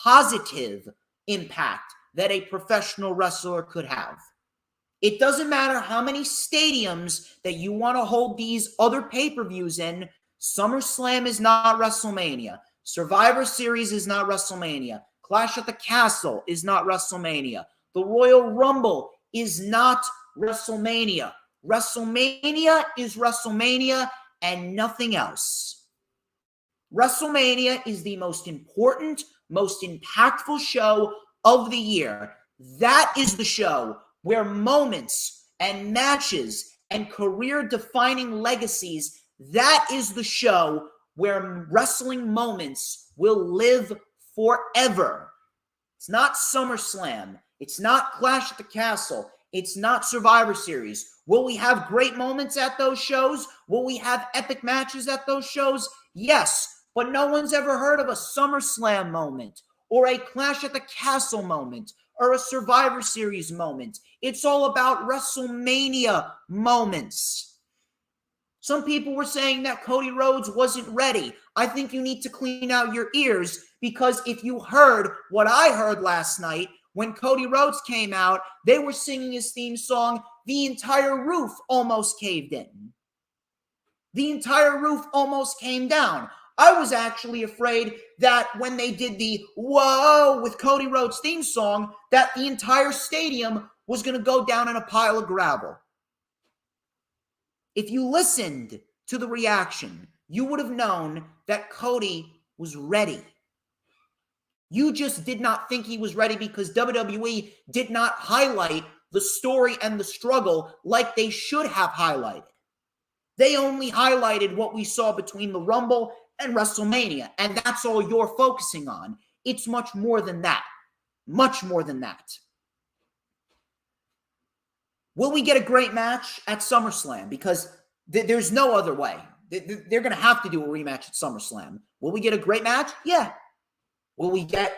positive impact that a professional wrestler could have. It doesn't matter how many stadiums that you want to hold these other pay-per-views in. SummerSlam is not WrestleMania. Survivor Series is not WrestleMania. Clash at the Castle is not WrestleMania. The Royal Rumble is not WrestleMania. WrestleMania is WrestleMania and nothing else. WrestleMania is the most important, most impactful show of the year. That is the show where moments and matches and career-defining legacies, that is the show where wrestling moments will live forever. It's not SummerSlam. It's not Clash at the Castle. It's not Survivor Series. Will we have great moments at those shows? Will we have epic matches at those shows? Yes, but no one's ever heard of a SummerSlam moment or a Clash at the Castle moment or a Survivor Series moment. It's all about WrestleMania moments. Some people were saying that Cody Rhodes wasn't ready. I think you need to clean out your ears, because if you heard what I heard last night, when Cody Rhodes came out, they were singing his theme song. The entire roof almost caved in. The entire roof almost came down. I was actually afraid that when they did the whoa with Cody Rhodes theme song, that the entire stadium was going to go down in a pile of gravel. If you listened to the reaction, you would have known that Cody was ready. You just did not think he was ready because WWE did not highlight the story and the struggle like they should have highlighted. They only highlighted what we saw between the Rumble and WrestleMania, and that's all you're focusing on. It's much more than that. Much more than that. Will we get a great match at SummerSlam? Because there's no other way. They're going to have to do a rematch at SummerSlam. Will we get a great match? Yeah. Will we get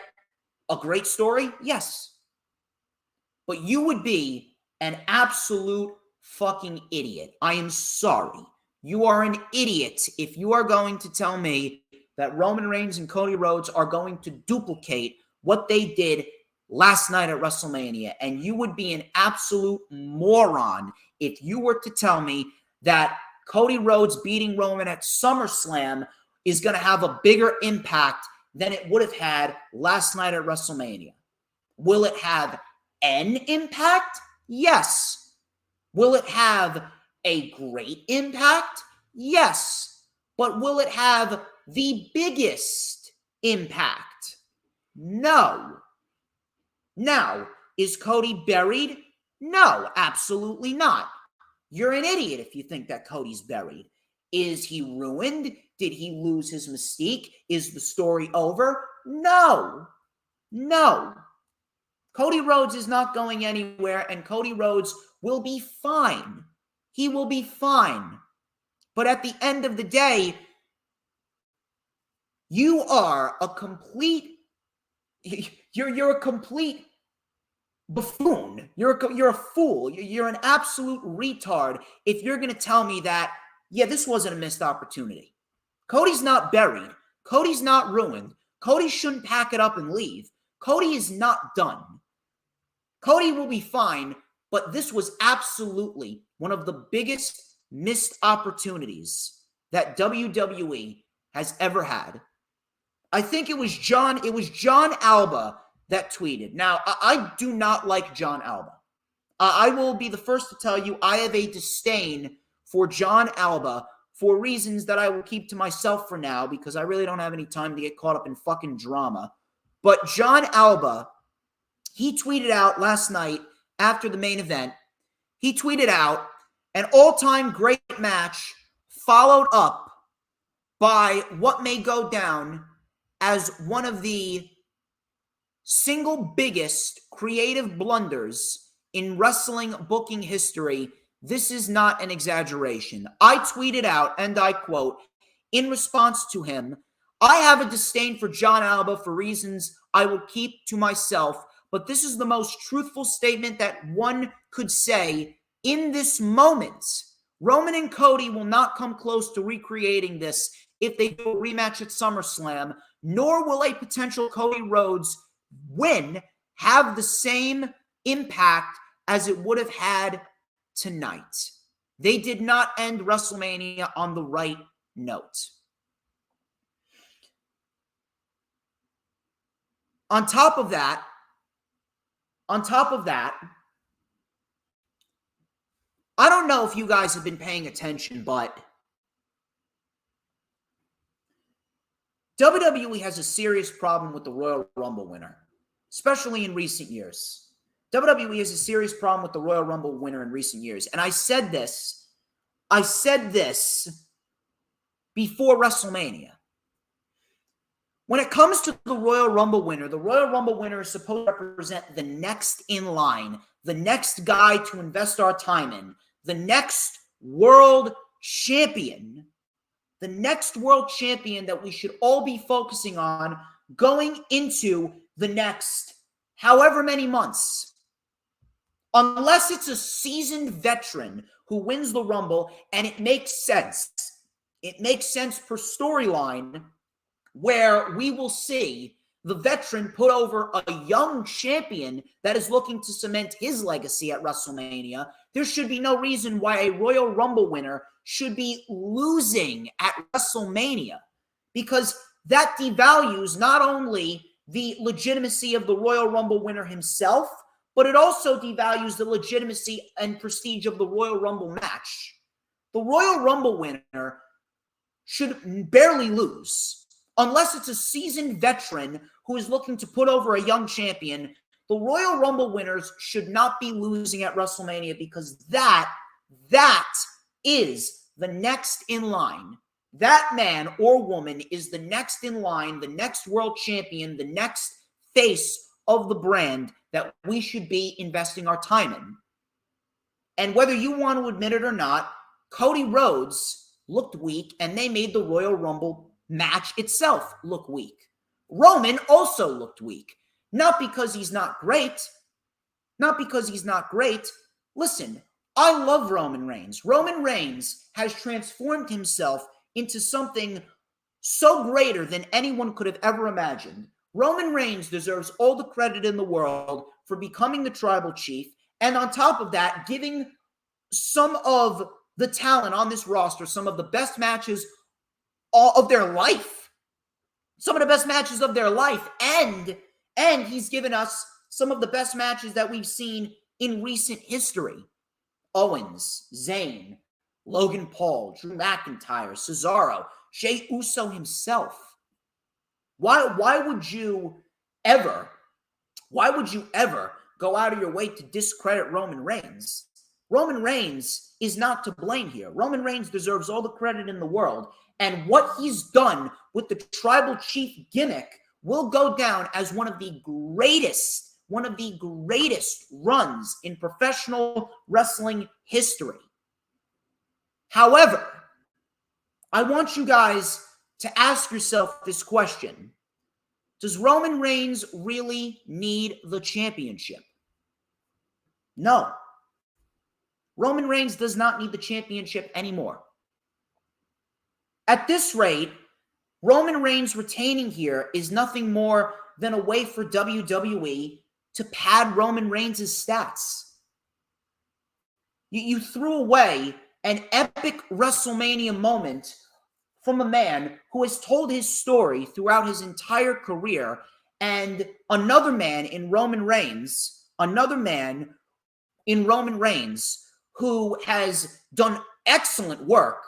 a great story? Yes. But you would be an absolute fucking idiot. I am sorry. You are an idiot if you are going to tell me that Roman Reigns and Cody Rhodes are going to duplicate what they did last night at WrestleMania. And you would be an absolute moron if you were to tell me that Cody Rhodes beating Roman at SummerSlam is going to have a bigger impact than it would have had last night at WrestleMania. Will it have an impact? Yes. Will it have a great impact? Yes. But will it have the biggest impact? No. Now, is Cody buried? No, absolutely not. You're an idiot if you think that Cody's buried. Is he ruined? Did he lose his mystique? Is the story over? No. No. Cody Rhodes is not going anywhere, and Cody Rhodes will be fine. He will be fine. But at the end of the day, you are a complete, you're a complete buffoon. You're a fool. You're an absolute retard if you're going to tell me that, yeah, this wasn't a missed opportunity. Cody's not buried. Cody's not ruined. Cody shouldn't pack it up and leave. Cody is not done. Cody will be fine, but this was absolutely one of the biggest missed opportunities that WWE has ever had. I think it was John Alba that tweeted. Now, I do not like John Alba. I will be the first to tell you I have a disdain for John Alba for reasons that I will keep to myself for now because I really don't have any time to get caught up in fucking drama. But John Alba, he tweeted out last night after the main event, he tweeted out an all-time great match followed up by what may go down as one of the single biggest creative blunders in wrestling booking history. This is not an exaggeration. I tweeted out, and I quote, in response to him, I have a disdain for John Alba for reasons I will keep to myself, but this is the most truthful statement that one could say in this moment. Roman and Cody will not come close to recreating this if they do a rematch at SummerSlam, nor will a potential Cody Rhodes win have the same impact as it would have had tonight. They did not end WrestleMania on the right note. On top of that, I don't know if you guys have been paying attention, but WWE has a serious problem with the Royal Rumble winner, especially in recent years. WWE has a serious problem with the Royal Rumble winner in recent years. And I said this before WrestleMania. When it comes to the Royal Rumble winner is supposed to represent the next in line, the next guy to invest our time in, the next world champion, that we should all be focusing on going into the next however many months. Unless it's a seasoned veteran who wins the Rumble, and it makes sense. It makes sense per storyline, where we will see the veteran put over a young champion that is looking to cement his legacy at WrestleMania. There should be no reason why a Royal Rumble winner should be losing at WrestleMania, because that devalues not only the legitimacy of the Royal Rumble winner himself, but it also devalues the legitimacy and prestige of the Royal Rumble match. The Royal Rumble winner should barely lose. Unless it's a seasoned veteran who is looking to put over a young champion, the Royal Rumble winners should not be losing at WrestleMania, because that is the next in line. That man or woman is the next in line, the next world champion, the next face of the brand that we should be investing our time in. And whether you want to admit it or not, Cody Rhodes looked weak, and they made the Royal Rumble match itself look weak. Roman also looked weak. Not because he's not great. Listen, I love Roman Reigns. Roman Reigns has transformed himself into something so greater than anyone could have ever imagined. Roman Reigns deserves all the credit in the world for becoming the tribal chief, and on top of that, giving some of the talent on this roster some of the best matches of their life. And he's given us some of the best matches that we've seen in recent history. Owens, Zayn, Logan Paul, Drew McIntyre, Cesaro, Jey Uso himself. Why would you ever go out of your way to discredit Roman Reigns? Roman Reigns is not to blame here. Roman Reigns deserves all the credit in the world. And what he's done with the tribal chief gimmick will go down as one of the greatest runs in professional wrestling history. However, I want you guys to ask yourself this question. Does Roman Reigns really need the championship? No. Roman Reigns does not need the championship anymore. At this rate, Roman Reigns retaining here is nothing more than a way for WWE to pad Roman Reigns' stats. You threw away an epic WrestleMania moment from a man who has told his story throughout his entire career, and another man in Roman Reigns who has done excellent work,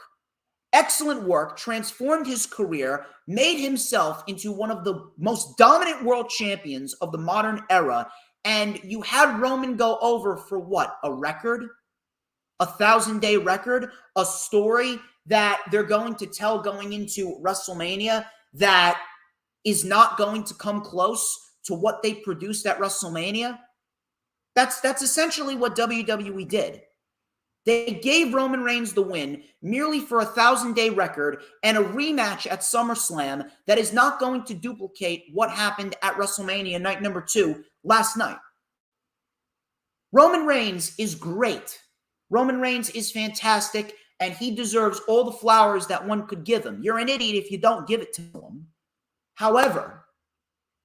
transformed his career, made himself into one of the most dominant world champions of the modern era, and you had Roman go over for what? A record? A 1,000-day record? A story that they're going to tell going into WrestleMania that is not going to come close to what they produced at WrestleMania? That's essentially what WWE did. They gave Roman Reigns the win merely for a 1,000-day record and a rematch at SummerSlam that is not going to duplicate what happened at WrestleMania night number 2 last night. Roman Reigns is great. Roman Reigns is fantastic, and he deserves all the flowers that one could give him. You're an idiot if you don't give it to him. However,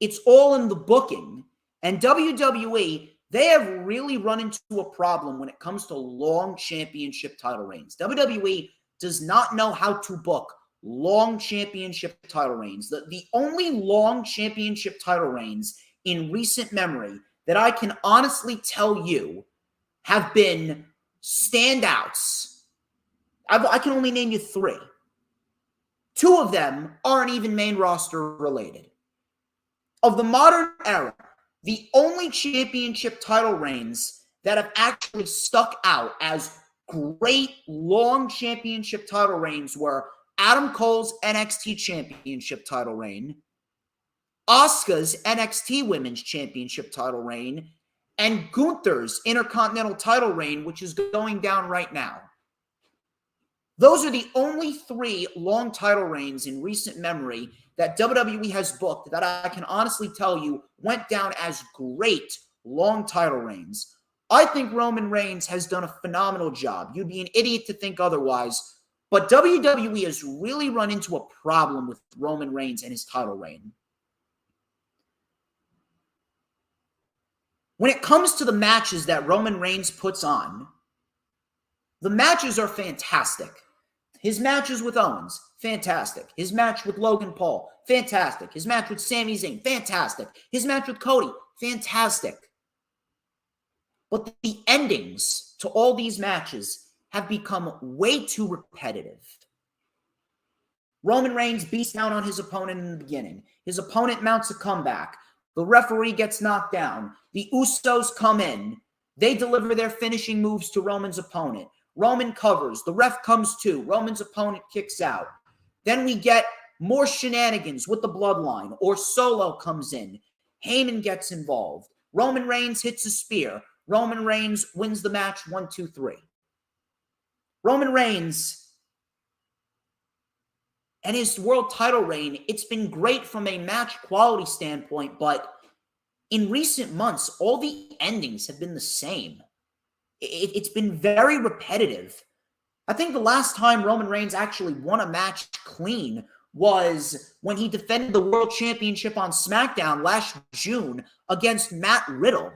it's all in the booking, and WWE, they have really run into a problem when it comes to long championship title reigns. WWE does not know how to book long championship title reigns. The only long championship title reigns in recent memory that I can honestly tell you have been standouts. I can only name you 3. 2 of them aren't even main roster related. Of the modern era, the only championship title reigns that have actually stuck out as great long championship title reigns were Adam Cole's NXT championship title reign, Asuka's NXT Women's Championship title reign, and Gunther's Intercontinental title reign, which is going down right now. Those are the only 3 long title reigns in recent memory that WWE has booked that I can honestly tell you went down as great long title reigns. I think Roman Reigns has done a phenomenal job. You'd be an idiot to think otherwise. But WWE has really run into a problem with Roman Reigns and his title reign. When it comes to the matches that Roman Reigns puts on, the matches are fantastic. His matches with Owens, fantastic. His match with Logan Paul, fantastic. His match with Sami Zayn, fantastic. His match with Cody, fantastic. But the endings to all these matches have become way too repetitive. Roman Reigns beats down on his opponent in the beginning. His opponent mounts a comeback. The referee gets knocked down. The Usos come in. They deliver their finishing moves to Roman's opponent. Roman covers. The ref comes to. Roman's opponent kicks out. Then we get more shenanigans with the bloodline, or Solo comes in. Heyman gets involved. Roman Reigns hits a spear. Roman Reigns wins the match 1, 2, 3. Roman Reigns and his world title reign, it's been great from a match quality standpoint, but in recent months, all the endings have been the same. It's been very repetitive. I think the last time Roman Reigns actually won a match clean was when he defended the World Championship on SmackDown last June against Matt Riddle.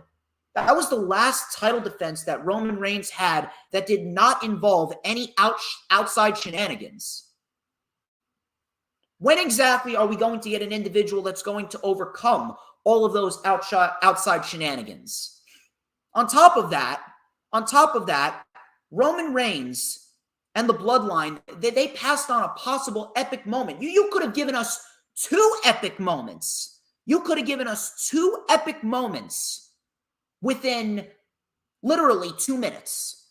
That was the last title defense that Roman Reigns had that did not involve any outside shenanigans. When exactly are we going to get an individual that's going to overcome all of those outside shenanigans? On top of that, Roman Reigns and the Bloodline, they passed on a possible epic moment. You could have given us 2 epic moments. You could have given us 2 epic moments within literally 2 minutes.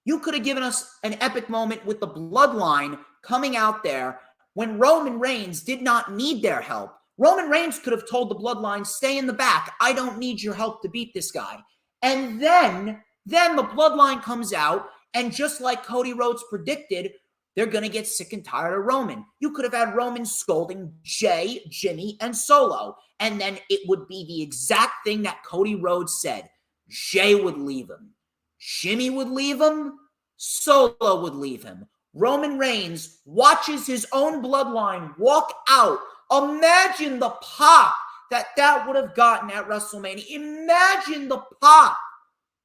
You could have given us an epic moment with the Bloodline coming out there when Roman Reigns did not need their help. Roman Reigns could have told the Bloodline, stay in the back. I don't need your help to beat this guy. And then the Bloodline comes out, and just like Cody Rhodes predicted, they're going to get sick and tired of Roman. You could have had Roman scolding Jay, Jimmy, and Solo, and then it would be the exact thing that Cody Rhodes said. Jay would leave him. Jimmy would leave him. Solo would leave him. Roman Reigns watches his own Bloodline walk out. Imagine the pop that would have gotten at WrestleMania. Imagine the pop.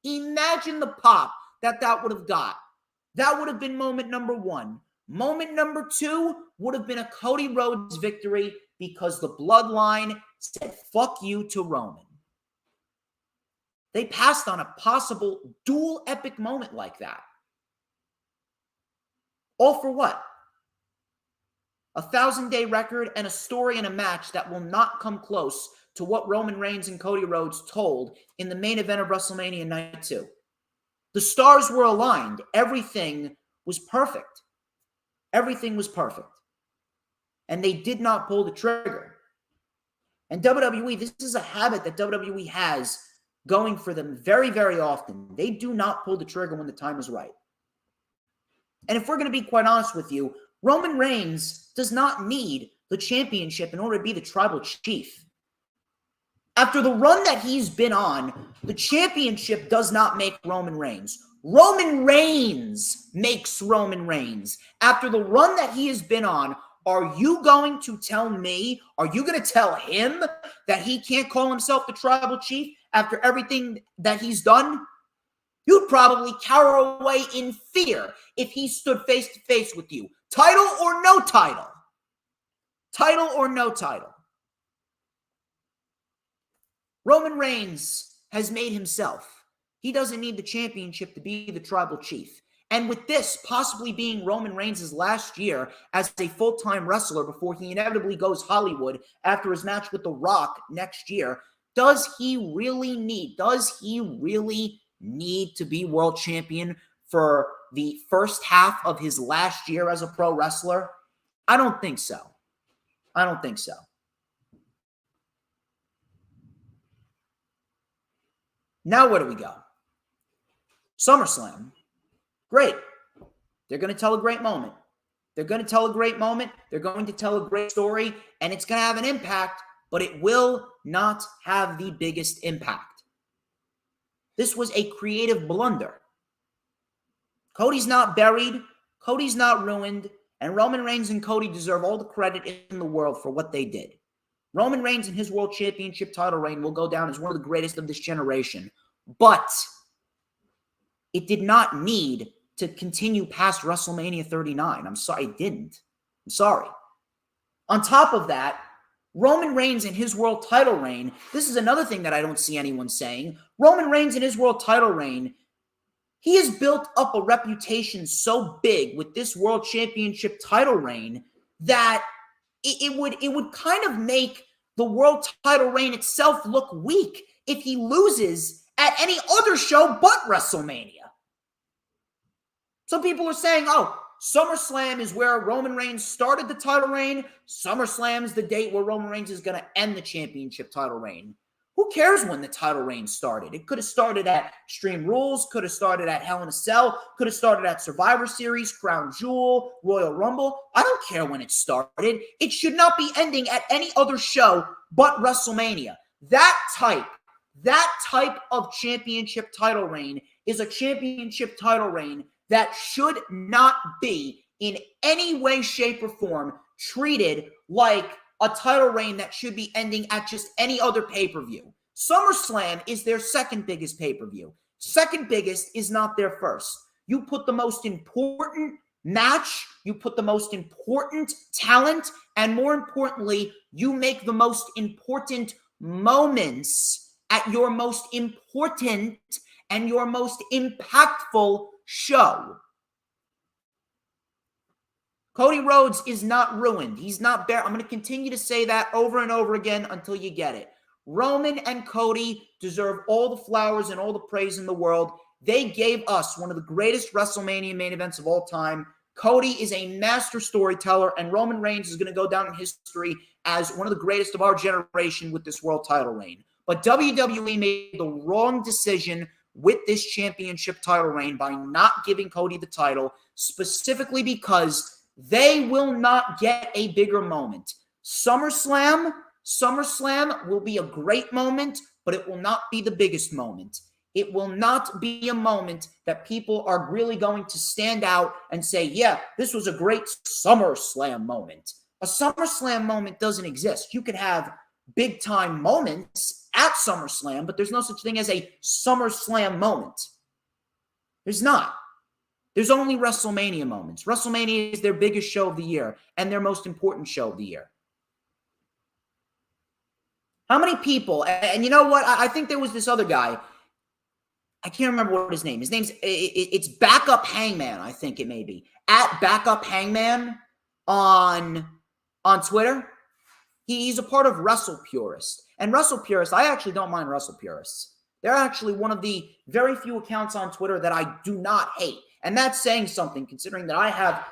Imagine the pop that would have got. That would have been moment number 1. Moment number 2 would have been a Cody Rhodes victory because the Bloodline said, fuck you to Roman. They passed on a possible dual epic moment like that. All for what? A 1,000-day record and a story and a match that will not come close to what Roman Reigns and Cody Rhodes told in the main event of WrestleMania Night 2. The stars were aligned. Everything was perfect. Everything was perfect. And they did not pull the trigger. And WWE, this is a habit that WWE has going for them very, very often. They do not pull the trigger when the time is right. And if we're going to be quite honest with you, Roman Reigns does not need the championship in order to be the tribal chief. After the run that he's been on, the championship does not make Roman Reigns. Roman Reigns makes Roman Reigns. After the run that he has been on, are you going to tell me, are you going to tell him that he can't call himself the tribal chief after everything that he's done? You'd probably cower away in fear if he stood face to face with you. Title or no title? Title or no title? Roman Reigns has made himself. He doesn't need the championship to be the tribal chief. And with this possibly being Roman Reigns' last year as a full-time wrestler before he inevitably goes Hollywood after his match with The Rock next year, does he really need to be world champion for the first half of his last year as a pro wrestler? I don't think so. I don't think so. Now where do we go? SummerSlam. Great. They're going to tell a great moment. They're going to tell a great moment. They're going to tell a great story, and it's going to have an impact, but it will not have the biggest impact. This was a creative blunder. Cody's not buried. Cody's not ruined. And Roman Reigns and Cody deserve all the credit in the world for what they did. Roman Reigns and his World Championship title reign will go down as one of the greatest of this generation. But it did not need to continue past WrestleMania 39. I'm sorry, it didn't. I'm sorry. On top of that, Roman Reigns and his world title reign, this is another thing that I don't see anyone saying. Roman Reigns and his world title reign, he has built up a reputation so big with this world championship title reign that it would kind of make the world title reign itself look weak if he loses at any other show but WrestleMania. Some people are saying, oh, SummerSlam is where Roman Reigns started the title reign. SummerSlam is the date where Roman Reigns is going to end the championship title reign. Who cares when the title reign started? It could have started at Extreme Rules, could have started at Hell in a Cell, could have started at Survivor Series, Crown Jewel, Royal Rumble. I don't care when it started. It should not be ending at any other show but WrestleMania. That type of championship title reign is a championship title reign that should not be in any way, shape, or form treated like a title reign that should be ending at just any other pay-per-view. SummerSlam is their second biggest pay-per-view. Second biggest is not their first. You put the most important match, you put the most important talent, and more importantly, you make the most important moments at your most important and your most impactful show. Cody Rhodes is not ruined. He's not bare. I'm going to continue to say that over and over again until you get it. Roman and Cody deserve all the flowers and all the praise in the world. They gave us one of the greatest WrestleMania main events of all time. Cody is a master storyteller, and Roman Reigns is going to go down in history as one of the greatest of our generation with this world title reign. But WWE made the wrong decision with this championship title reign by not giving Cody the title, specifically because they will not get a bigger moment. SummerSlam will be a great moment, but it will not be the biggest moment. It will not be a moment that people are really going to stand out and say, yeah, this was a great SummerSlam moment. A SummerSlam moment doesn't exist. You could have big-time moments at SummerSlam, but there's no such thing as a SummerSlam moment. There's not. There's only WrestleMania moments. WrestleMania is their biggest show of the year and their most important show of the year. How many people, and you know what? I think there was this other guy. I can't remember what his name is. His name's, it's Backup Hangman, I think it may be. At Backup Hangman on Twitter. He's a part of Wrestle Purist. And Wrestle Purist, I actually don't mind Wrestle Purists. They're actually one of the very few accounts on Twitter that I do not hate. And that's saying something, considering that I have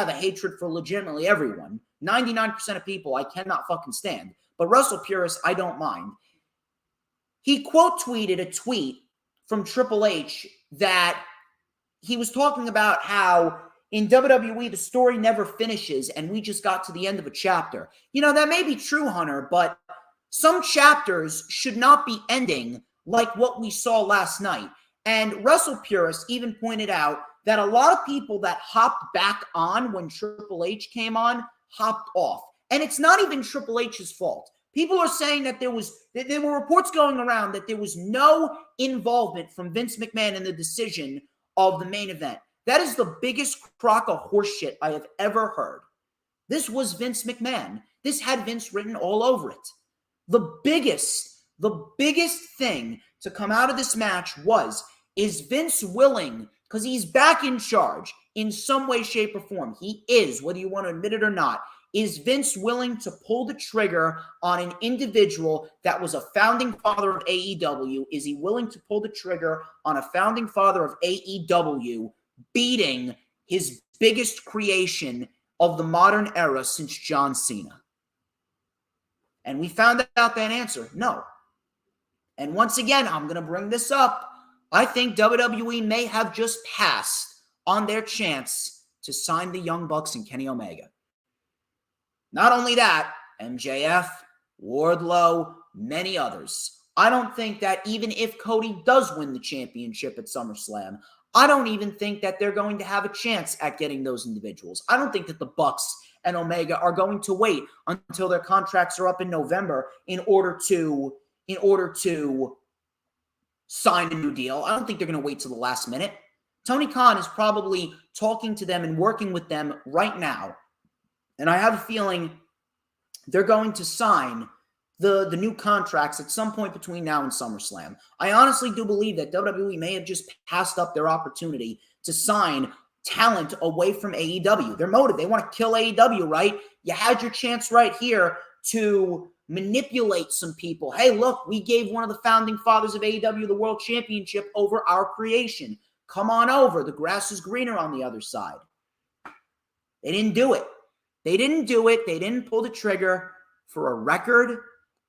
a hatred for legitimately everyone. 99% of people I cannot fucking stand. But Wrestle Purist, I don't mind. He quote tweeted a tweet from Triple H that he was talking about how in WWE, the story never finishes and we just got to the end of a chapter. You know, that may be true, Hunter, but some chapters should not be ending like what we saw last night. And Wrestle Purist even pointed out that a lot of people that hopped back on when Triple H came on hopped off. And it's not even Triple H's fault. People are saying that there were reports going around that there was no involvement from Vince McMahon in the decision of the main event. That is the biggest crock of horseshit I have ever heard. This was Vince McMahon. This had Vince written all over it. The biggest thing to come out of this match is Vince willing, because he's back in charge in some way, shape, or form. He is, whether you want to admit it or not. Is Vince willing to pull the trigger on an individual that was a founding father of AEW? Is he willing to pull the trigger on a founding father of AEW beating his biggest creation of the modern era since John Cena? And we found out that answer, no. And once again, I'm going to bring this up. I think WWE may have just passed on their chance to sign the Young Bucks and Kenny Omega. Not only that, MJF, Wardlow, many others. I don't think that even if Cody does win the championship at SummerSlam, I don't even think that they're going to have a chance at getting those individuals. I don't think that the Bucks and Omega are going to wait until their contracts are up in November in order to sign a new deal. I don't think they're going to wait till the last minute. Tony Khan is probably talking to them and working with them right now. And I have a feeling they're going to sign the new contracts at some point between now and SummerSlam. I honestly do believe that WWE may have just passed up their opportunity to sign talent away from AEW. They're motivated. They want to kill AEW, right? You had your chance right here to manipulate some people. Hey, look, we gave one of the founding fathers of AEW the world championship over our creation. Come on over. The grass is greener on the other side. They didn't do it. They didn't do it. They didn't pull the trigger for a record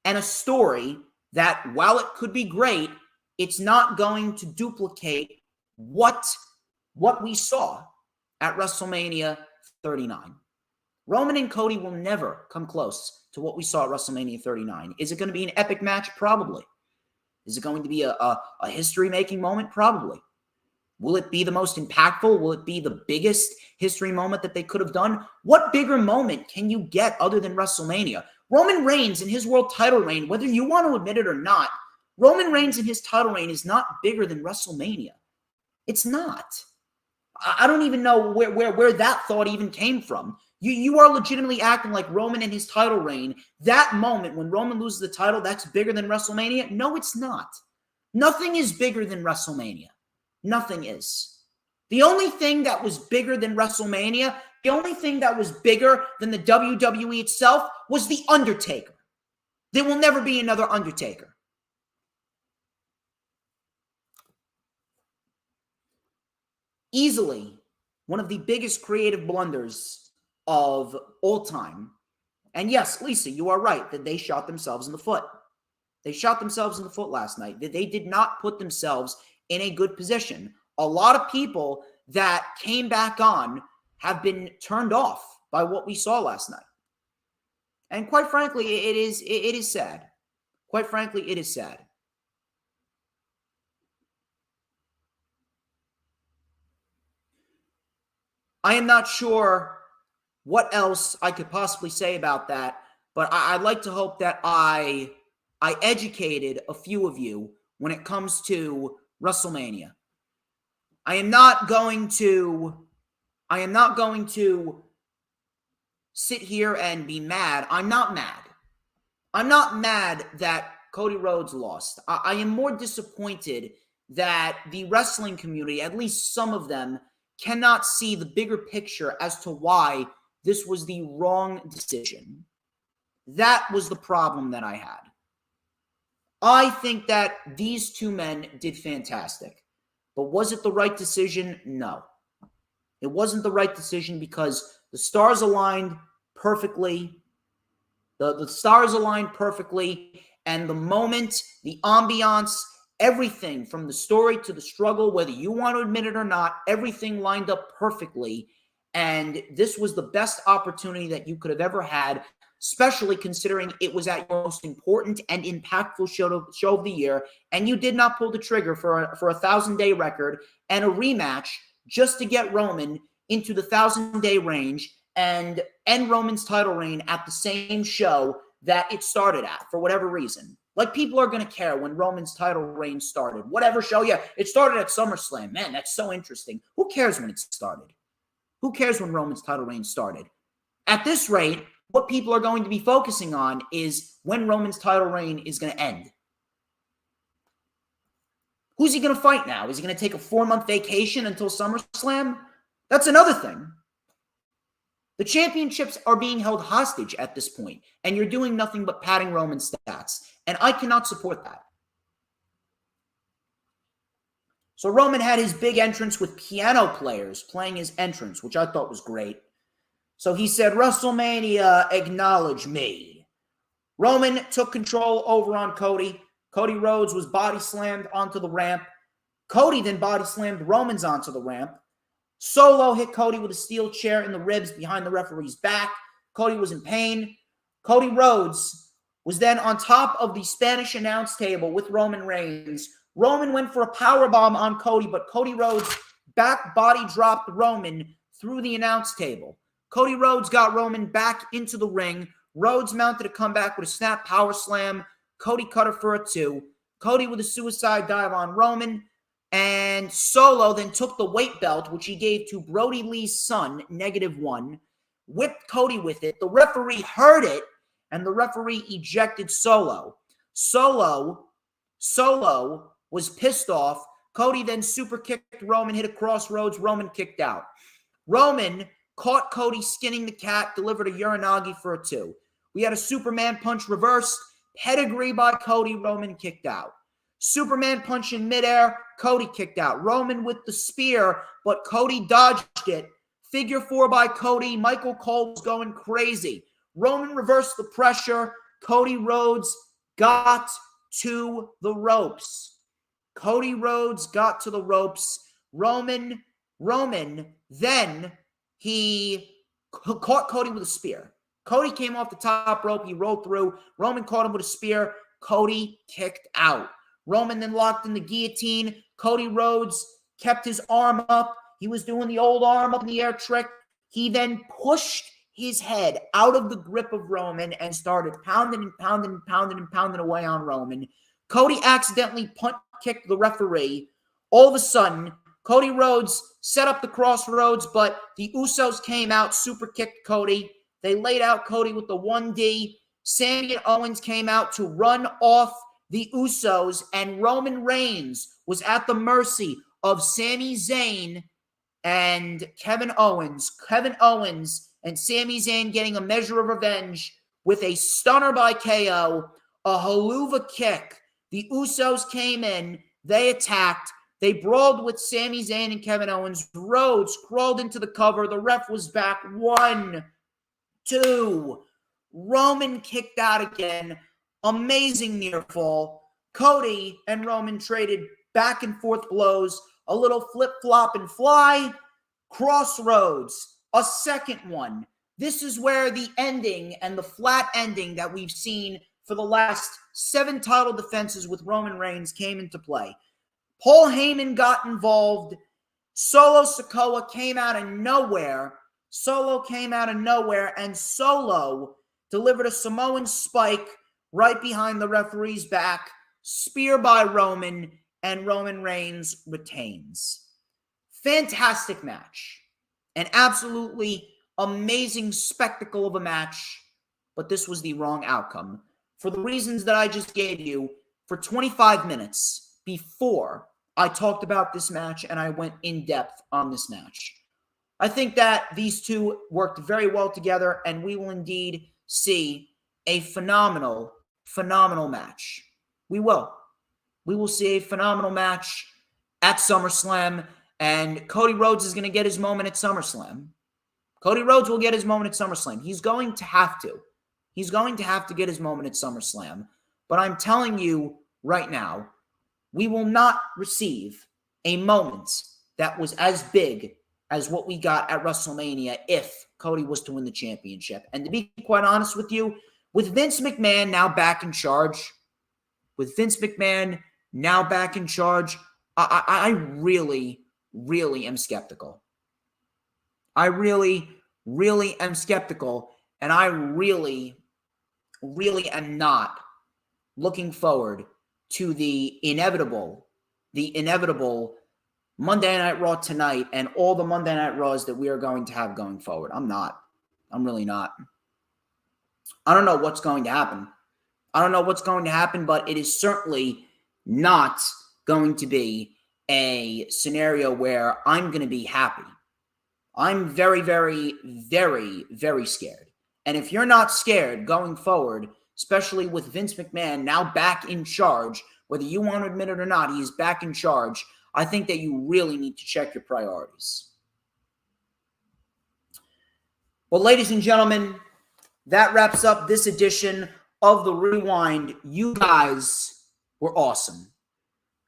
and a story that, while it could be great, it's not going to duplicate what we saw at WrestleMania 39. Roman and Cody will never come close to what we saw at WrestleMania 39. Is it going to be an epic match? Probably. Is it going to be a history-making moment? Probably. Will it be the most impactful? Will it be the biggest history moment that they could have done? What bigger moment can you get other than WrestleMania? Roman Reigns in his world title reign, whether you want to admit it or not, Roman Reigns in his title reign is not bigger than WrestleMania. It's not. I don't even know where that thought even came from. You are legitimately acting like Roman in his title reign, that moment when Roman loses the title, that's bigger than WrestleMania? No, it's not. Nothing is bigger than WrestleMania. Nothing is. The only thing that was bigger than WrestleMania, the only thing that was bigger than the WWE itself was The Undertaker. There will never be another Undertaker. Easily one of the biggest creative blunders of all time. And yes, Lisa, you are right that they shot themselves in the foot. They shot themselves in the foot last night. They did not put themselves in a good position. A lot of people that came back on have been turned off by what we saw last night. And quite frankly, it is sad. Quite frankly, it is sad. I am not sure what else I could possibly say about that, but I'd like to hope that I educated a few of you when it comes to WrestleMania. I am not going to sit here and be mad. I'm not mad. I'm not mad that Cody Rhodes lost. I am more disappointed that the wrestling community, at least some of them, cannot see the bigger picture as to why this was the wrong decision. That was the problem that I had. I think that these two men did fantastic. But was it the right decision? No. It wasn't the right decision because the stars aligned perfectly. The stars aligned perfectly. And the moment, the ambiance, everything from the story to the struggle, whether you want to admit it or not, everything lined up perfectly. And this was the best opportunity that you could have ever had, especially considering it was at your most important and impactful show of the year, and you did not pull the trigger for a 1,000-day record and a rematch just to get Roman into the 1,000-day range and end Roman's title reign at the same show that it started at, for whatever reason. Like, people are going to care when Roman's title reign started. Whatever show, yeah, it started at SummerSlam. Man, that's so interesting. Who cares when it started? Who cares when Roman's title reign started? At this rate, what people are going to be focusing on is when Roman's title reign is going to end. Who's he going to fight now? Is he going to take a 4-month vacation until SummerSlam? That's another thing. The championships are being held hostage at this point, and you're doing nothing but padding Roman's stats, and I cannot support that. So Roman had his big entrance with piano players playing his entrance, which I thought was great. So he said, WrestleMania, acknowledge me. Roman took control over on Cody. Cody Rhodes was body slammed onto the ramp. Cody then body slammed Roman's onto the ramp. Solo hit Cody with a steel chair in the ribs behind the referee's back. Cody was in pain. Cody Rhodes was then on top of the Spanish announce table with Roman Reigns. Roman went for a powerbomb on Cody, but Cody Rhodes back body dropped Roman through the announce table. Cody Rhodes got Roman back into the ring. Rhodes mounted a comeback with a snap power slam. Cody cut her for a 2. Cody with a suicide dive on Roman. And Solo then took the weight belt, which he gave to Brody Lee's son, -1, whipped Cody with it. The referee heard it, and the referee ejected Solo. Solo was pissed off. Cody then super kicked Roman, hit a crossroads. Roman kicked out. Roman caught Cody skinning the cat, delivered a Uranagi for a 2. We had a Superman punch reversed. Pedigree by Cody. Roman kicked out. Superman punch in midair. Cody kicked out. Roman with the spear, but Cody dodged it. Figure 4 by Cody. Michael Cole was going crazy. Roman reversed the pressure. Cody Rhodes got to the ropes. Cody Rhodes got to the ropes. Roman then he caught Cody with a spear. Cody came off the top rope. He rolled through. Roman caught him with a spear. Cody kicked out. Roman then locked in the guillotine. Cody Rhodes kept his arm up. He was doing the old arm up in the air trick. He then pushed his head out of the grip of Roman and started pounding away on Roman. Cody accidentally punt kicked the referee. All of a sudden, Cody Rhodes set up the crossroads, but the Usos came out, super kicked Cody. They laid out Cody with the 1D. Sami and Owens came out to run off the Usos, and Roman Reigns was at the mercy of Sami Zayn and Kevin Owens. Kevin Owens and Sami Zayn getting a measure of revenge with a stunner by KO, a haluva kick. The Usos came in. They attacked. They brawled with Sami Zayn and Kevin Owens. Rhodes crawled into the cover. The ref was back. 1, 2. Roman kicked out again. Amazing near fall. Cody and Roman traded back and forth blows. A little flip, flop, and fly. Crossroads. A second one. This is where the ending and the flat ending that we've seen for the last 7 title defenses with Roman Reigns came into play. Paul Heyman got involved. Solo Sikoa came out of nowhere. And Solo delivered a Samoan spike right behind the referee's back. Spear by Roman, and Roman Reigns retains. Fantastic match. An absolutely amazing spectacle of a match, but this was the wrong outcome. For the reasons that I just gave you, for 25 minutes before I talked about this match and I went in depth on this match. I think that these two worked very well together, and we will indeed see a phenomenal match. We will. We will see a phenomenal match at SummerSlam, and Cody Rhodes is going to get his moment at SummerSlam. Cody Rhodes will get his moment at SummerSlam. He's going to have to. He's going to have to get his moment at SummerSlam. But I'm telling you right now, we will not receive a moment that was as big as what we got at WrestleMania if Cody was to win the championship. And to be quite honest with you, with Vince McMahon now back in charge, I really am skeptical. I really am skeptical, and I really am not looking forward to the inevitable Monday Night Raw tonight and all the Monday Night Raws that we are going to have going forward. I'm not. I'm really not. I don't know what's going to happen. But it is certainly not going to be a scenario where I'm going to be happy. I'm very scared. And if you're not scared going forward, especially with Vince McMahon now back in charge, whether you want to admit it or not, he's back in charge, I think that you really need to check your priorities. Well, ladies and gentlemen, that wraps up this edition of The Rewind. You guys were awesome.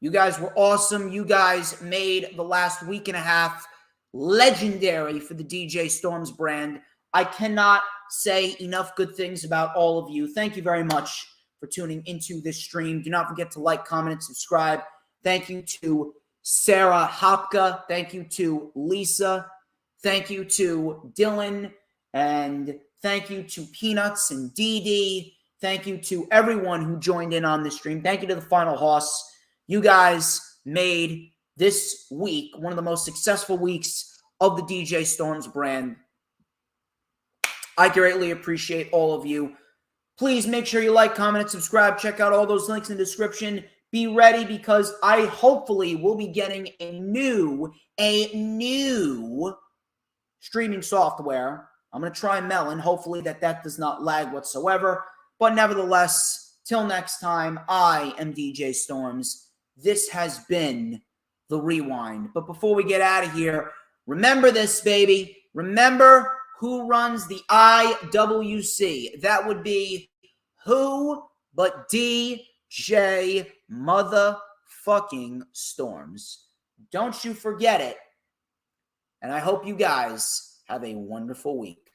You guys were awesome. You guys made the last week and a half legendary for the DJ Storms brand. I cannot say enough good things about all of you. Thank you very much for tuning into this stream. Do not forget to like, comment, and subscribe. Thank you to Sarah Hopka. Thank you to Lisa. Thank you to Dylan. And thank you to Peanuts and Dee Dee. Thank you to everyone who joined in on this stream. Thank you to the Final Hoss. You guys made this week one of the most successful weeks of the DJ Storms brand. I greatly appreciate all of you. Please make sure you like, comment, and subscribe. Check out all those links in the description. Be ready because I hopefully will be getting a new streaming software. I'm going to try Melon. Hopefully that does not lag whatsoever. But nevertheless, till next time, I am DJ Storms. This has been The Rewind. But before we get out of here, remember this, baby. Remember who runs the IWC. That would be who but DJ motherfucking Storms. Don't you forget it. And I hope you guys have a wonderful week.